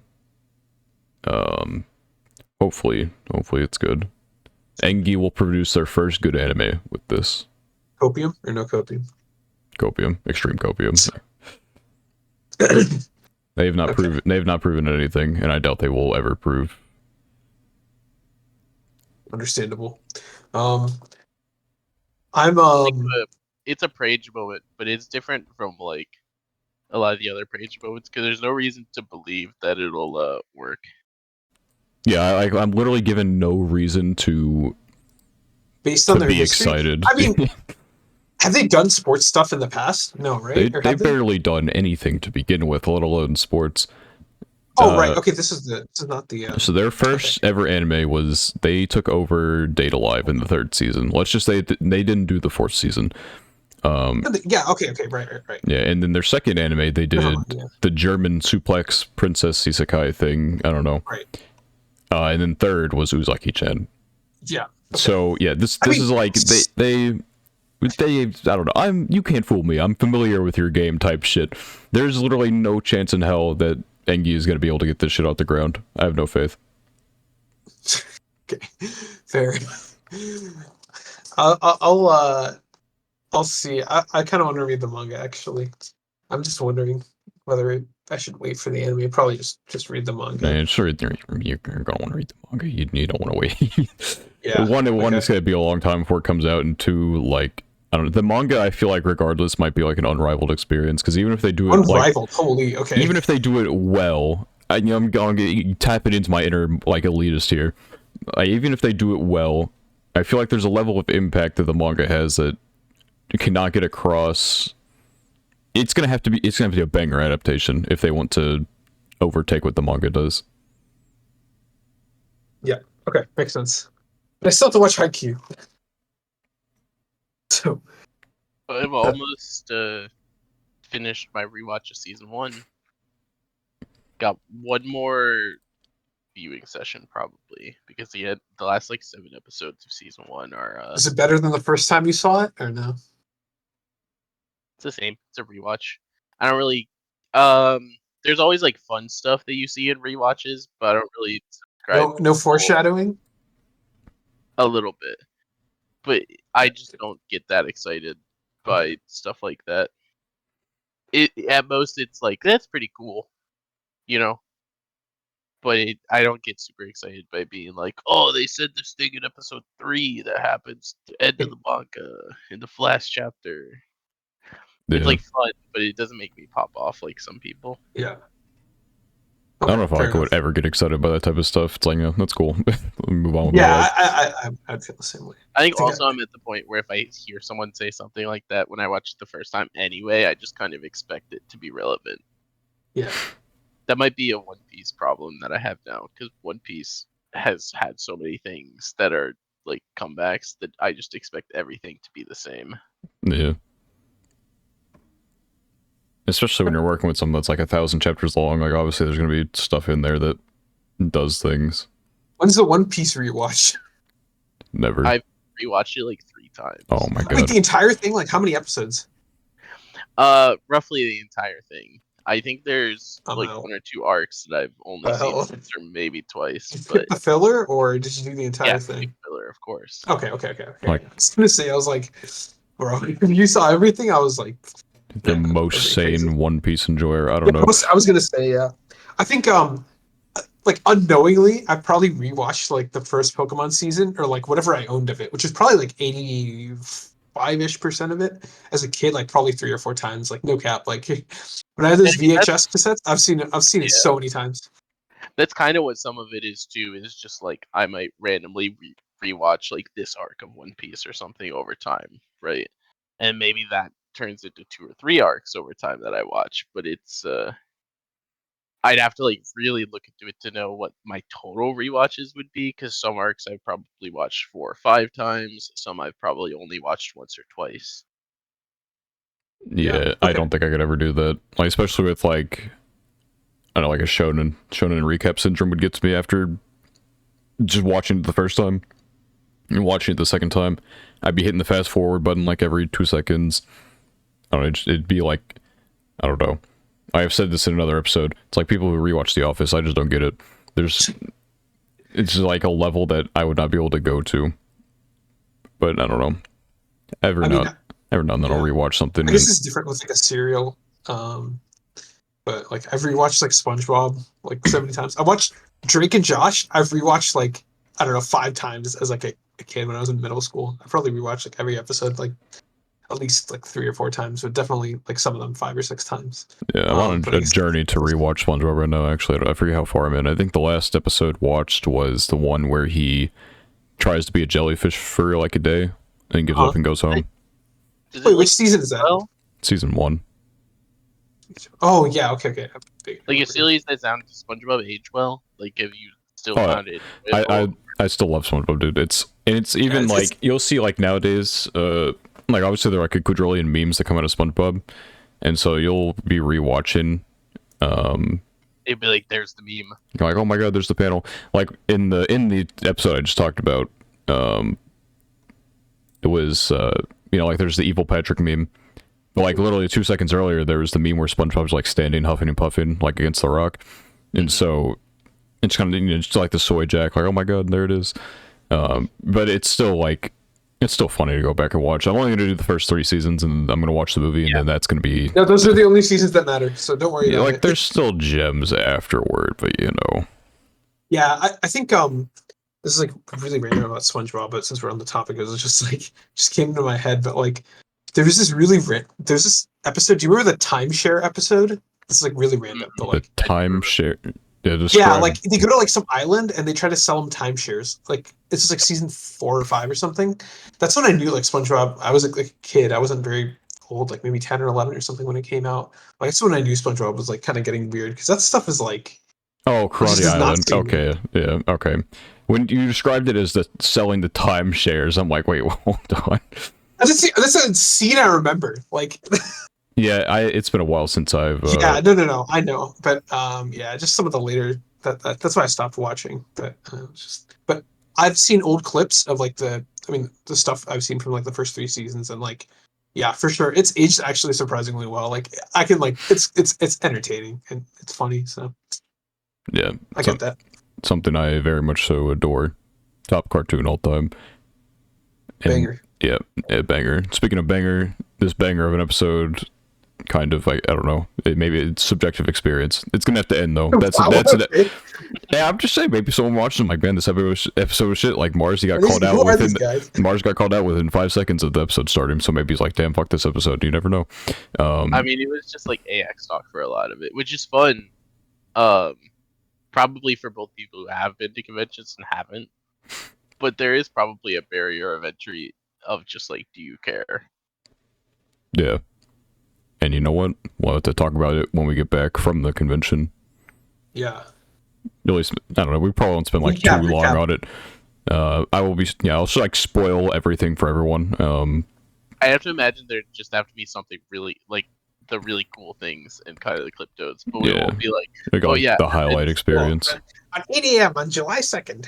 S1: Hopefully it's good. Engi will produce their first good anime with this.
S3: Copium or no copium?
S1: Copium, extreme copium. They have not
S3: Okay.
S1: proven anything, and I doubt they will ever prove.
S3: Understandable. I'm
S2: Like it's a Prage moment, but it's different from like a lot of the other Prage moments because there's no reason to believe that it'll work.
S1: Yeah, I'm literally given no reason to
S3: based on their
S1: be
S3: history.
S1: excited.
S3: I mean, have they done sports stuff in the past? No, right? Or have
S1: They've
S3: they?
S1: barely done anything to begin with, let alone sports.
S3: Oh, right. Okay, this is not the.
S1: So their
S3: Okay.
S1: first ever anime was they took over Date Alive in the third season. Let's just say they didn't do the fourth season.
S3: Yeah. Okay. Okay. Right.
S1: Yeah, and then their second anime they
S3: Never
S1: did
S3: mind. Yeah.
S1: the German suplex princess isekai thing. I don't know.
S3: Right.
S1: And then third was Uzaki-chan.
S3: Yeah. Okay.
S1: So yeah, this
S3: I mean,
S1: is like they I don't know. You can't fool me. I'm familiar with your game type shit. There's literally no chance in hell that Engi is gonna be able to get this shit off the ground. I have no faith.
S3: Okay. Fair. I'll see. I kind of want to read the manga actually. I'm just wondering whether I should wait for the anime. Probably just read the manga.
S1: And sure, you're gonna want to read the manga. You don't want to wait.
S3: Yeah.
S1: One,
S3: Okay.
S1: it's gonna be a long time before it comes out, and two, like I don't know, the manga. I feel like regardless might be like an unrivaled experience because even if they do it
S3: Unrivaled. Holy. Okay.
S1: even if they do it well, I'm going to tap it into my inner like elitist here. Even if they do it well, I feel like there's a level of impact that the manga has that you cannot get across. It's gonna have to be a banger adaptation if they want to overtake what the manga does.
S3: Yeah. Okay. Makes sense. But I still have to watch Haikyuu. So
S2: I've almost finished my rewatch of season 1. Got one more viewing session probably because the last like 7 episodes of season 1 are
S3: is it better than the first time you saw it or no?
S2: It's the same. It's a rewatch. I don't really. There's always like fun stuff that you see in rewatches, but I don't really subscribe
S3: No foreshadowing.
S2: a little bit. But I just don't get that excited by stuff like that. At most, it's like that's pretty cool, you know. But I don't get super excited by being like, oh, they said this thing in episode 3 that happens at the end of the manga in the Flash chapter. It's
S1: Yeah.
S2: like fun, but it doesn't make me pop off like some people.
S3: Yeah.
S1: I don't know if I
S3: fair enough.
S1: would ever get excited by that type of stuff. It's like, yeah, that's cool. Move on with
S3: Yeah,
S1: my life.
S3: I'd feel the same way.
S2: I think
S3: think
S2: also I'm at the point where if I hear someone say something like that when I watch it the first time anyway, I just kind of expect it to be relevant.
S3: Yeah.
S2: That might be a One Piece problem that I have now, because One Piece has had so many things that are like comebacks that I just expect everything to be the same.
S1: Yeah. Especially when you're working with something that's like 1,000 chapters long, like obviously there's gonna be stuff in there that does things.
S3: When's the One Piece rewatch?
S1: Never.
S2: I've rewatched it like 3 times.
S1: Oh my
S3: Like
S1: god.
S3: the entire thing? Like how many episodes?
S2: Roughly the entire thing. I think there's like
S3: out.
S2: 1 or 2 arcs that I've only
S3: The
S2: seen
S3: hell?
S2: once or maybe twice.
S3: Did you
S2: But
S3: skip the filler, or did you do the entire
S2: yeah,
S3: thing?
S2: filler, of course.
S3: Okay.
S1: Like-
S3: I was gonna say, I was like, bro, if you saw everything, I was like,
S1: The
S3: nah,
S1: most
S3: that'd be
S1: sane
S3: crazy.
S1: One Piece enjoyer. I don't know.
S3: I was gonna say, yeah. I think like unknowingly, I probably rewatched like the first Pokemon season or like whatever I owned of it, which is probably like 85-ish% of it as a kid, like probably 3 or 4 times, like no cap. Like when I had those VHS cassettes, I've seen it so many times.
S2: That's kind of what some of it is too. Is just like I might randomly rewatch like this arc of One Piece or something over time, right? And maybe that turns into 2 or 3 arcs over time that I watch. But it's I'd have to like really look into it to know what my total rewatches would be, because some arcs I've probably watched 4 or 5 times, some I've probably only watched once or twice.
S1: Yeah, I don't think I could ever do that. Like, especially with like, I don't know, like a shonen recap syndrome would get to me after just watching it the first time and watching it the second time. I'd be hitting the fast forward button like every 2 seconds. I don't know, it'd be like, I don't know. I have said this in another episode. It's like people who rewatch The Office. I just don't get it. It's like a level that I would not be able to go to. But I don't know. Every now and then I'll rewatch something.
S3: I guess it's different with like a serial. But like I've rewatched like SpongeBob like 70 times. I watched Drake and Josh. I've rewatched like I don't know 5 times as like a kid when I was in middle school. I probably rewatched like every episode like at least like 3 or 4 times, but definitely like some of them 5 or 6 times.
S1: Yeah, I'm on a journey to rewatch SpongeBob right now. Actually, I forget how far I'm in. I think the last episode watched was the one where he tries to be a jellyfish for like a day and gives up and goes home.
S3: Wait, which season is that?
S2: Well?
S1: Season 1.
S3: Oh yeah, okay.
S2: Like a series that sounds SpongeBob age well. Like if you still found it.
S1: I still love SpongeBob, dude. It's even like you'll see like nowadays, like obviously there are like a quadrillion memes that come out of SpongeBob, and so you'll be rewatching.
S2: It'd be like, there's the meme.
S1: You're like, oh my god, there's the panel. Like in the episode I just talked about, it was you know, like there's the evil Patrick meme. But like literally 2 seconds earlier, there was the meme where SpongeBob's like standing, huffing and puffing, like against the rock, and so it's kind of, you know, just like the soy jack, like oh my god, there it is. But it's still like, it's still funny to go back and watch. I'm only gonna do the first 3 seasons, and I'm gonna watch the movie, and then that's gonna be.
S3: Yeah, those are the only seasons that matter, so don't worry about
S1: like,
S3: it.
S1: there's still gems afterward, but you know.
S3: Yeah, I think this is like really random about SpongeBob, but since we're on the topic, it was just came into my head. But like, there's this episode. Do you remember the timeshare episode? This is like really random, but like
S1: the timeshare.
S3: Yeah, like they go to like some island and they try to sell them timeshares. Like it's just like season 4 or 5 or something. That's when I knew like SpongeBob. I was like a kid. I wasn't very old, like maybe 10 or 11 or something when it came out. Like that's when I knew SpongeBob was like kind of getting weird, because that stuff is like.
S1: Oh, Karate Island. Okay,
S3: weird.
S1: yeah, okay. When you described it as the selling the timeshares, I'm like, wait, hold on.
S3: That's a scene I remember. Like.
S1: Yeah, it's been a while since I've.
S3: Yeah, no, I know, but yeah, just some of the later that's why I stopped watching. But but I've seen old clips of like the stuff I've seen from like the first 3 seasons, and like Yeah, for sure. It's aged actually surprisingly well. Like I can like it's entertaining and it's funny. So
S1: Yeah,
S3: I get that.
S1: something I very much so adore. Top cartoon all time. And
S3: Banger.
S1: yeah, banger. Speaking of banger, this banger of an episode, kind of like I don't know, maybe it's subjective experience. It's gonna have to end though. That's it.
S3: Okay.
S1: Yeah, I'm just saying. Maybe someone watched them like, man, this episode was shit. Like Mars, he got called out
S3: Who are these
S1: within
S3: guys?
S1: Mars got called out within 5 seconds of the episode starting. So maybe he's like, damn, fuck this episode. You never know.
S2: I mean, it was just like AX talk for a lot of it, which is fun. Probably for both people who have been to conventions and haven't. But there is probably a barrier of entry of just like, do you care?
S1: Yeah. And you know what? We'll have to talk about it when we get back from the convention.
S3: Yeah.
S1: At least, I don't know, we probably won't spend like too long on it. I will be, I'll just like spoil everything for everyone.
S2: I have to imagine there just have to be something really, like, the really cool things and kind of the clip notes, but we won't be like,
S1: oh yeah, the highlight experience.
S3: At 8 a.m. on July 2nd.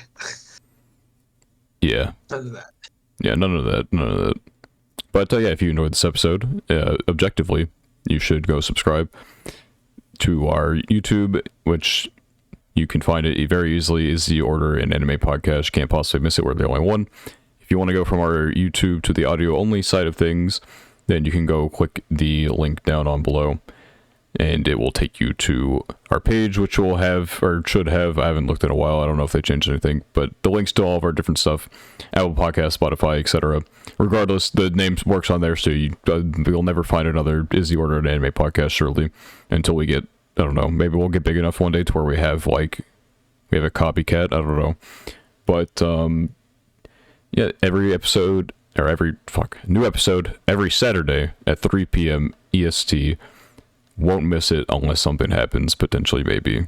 S1: Yeah.
S3: None of that.
S1: Yeah, none of that. But yeah, if you enjoyed this episode, objectively, you should go subscribe to our YouTube, which you can find it very easily is the Order and Anime Podcast. You can't possibly miss it. We're the only one. If you want to go from our YouTube to the audio only side of things, then you can go click the link down on below and it will take you to our page, which will have, or should have, I haven't looked in a while, I don't know if they changed anything, but the links to all of our different stuff, Apple Podcasts, Spotify, etc. Regardless, the name works on there, so you'll never find another Is the Order an Anime Podcast, surely, until we get, I don't know, maybe we'll get big enough one day to where we have, like, we have a copycat, I don't know. But, yeah, every episode, or new episode, every Saturday at 3 p.m. EST. Won't miss it unless something happens, potentially, maybe.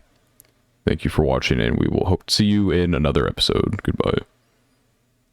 S1: Thank you for watching, and we will hope to see you in another episode. Goodbye.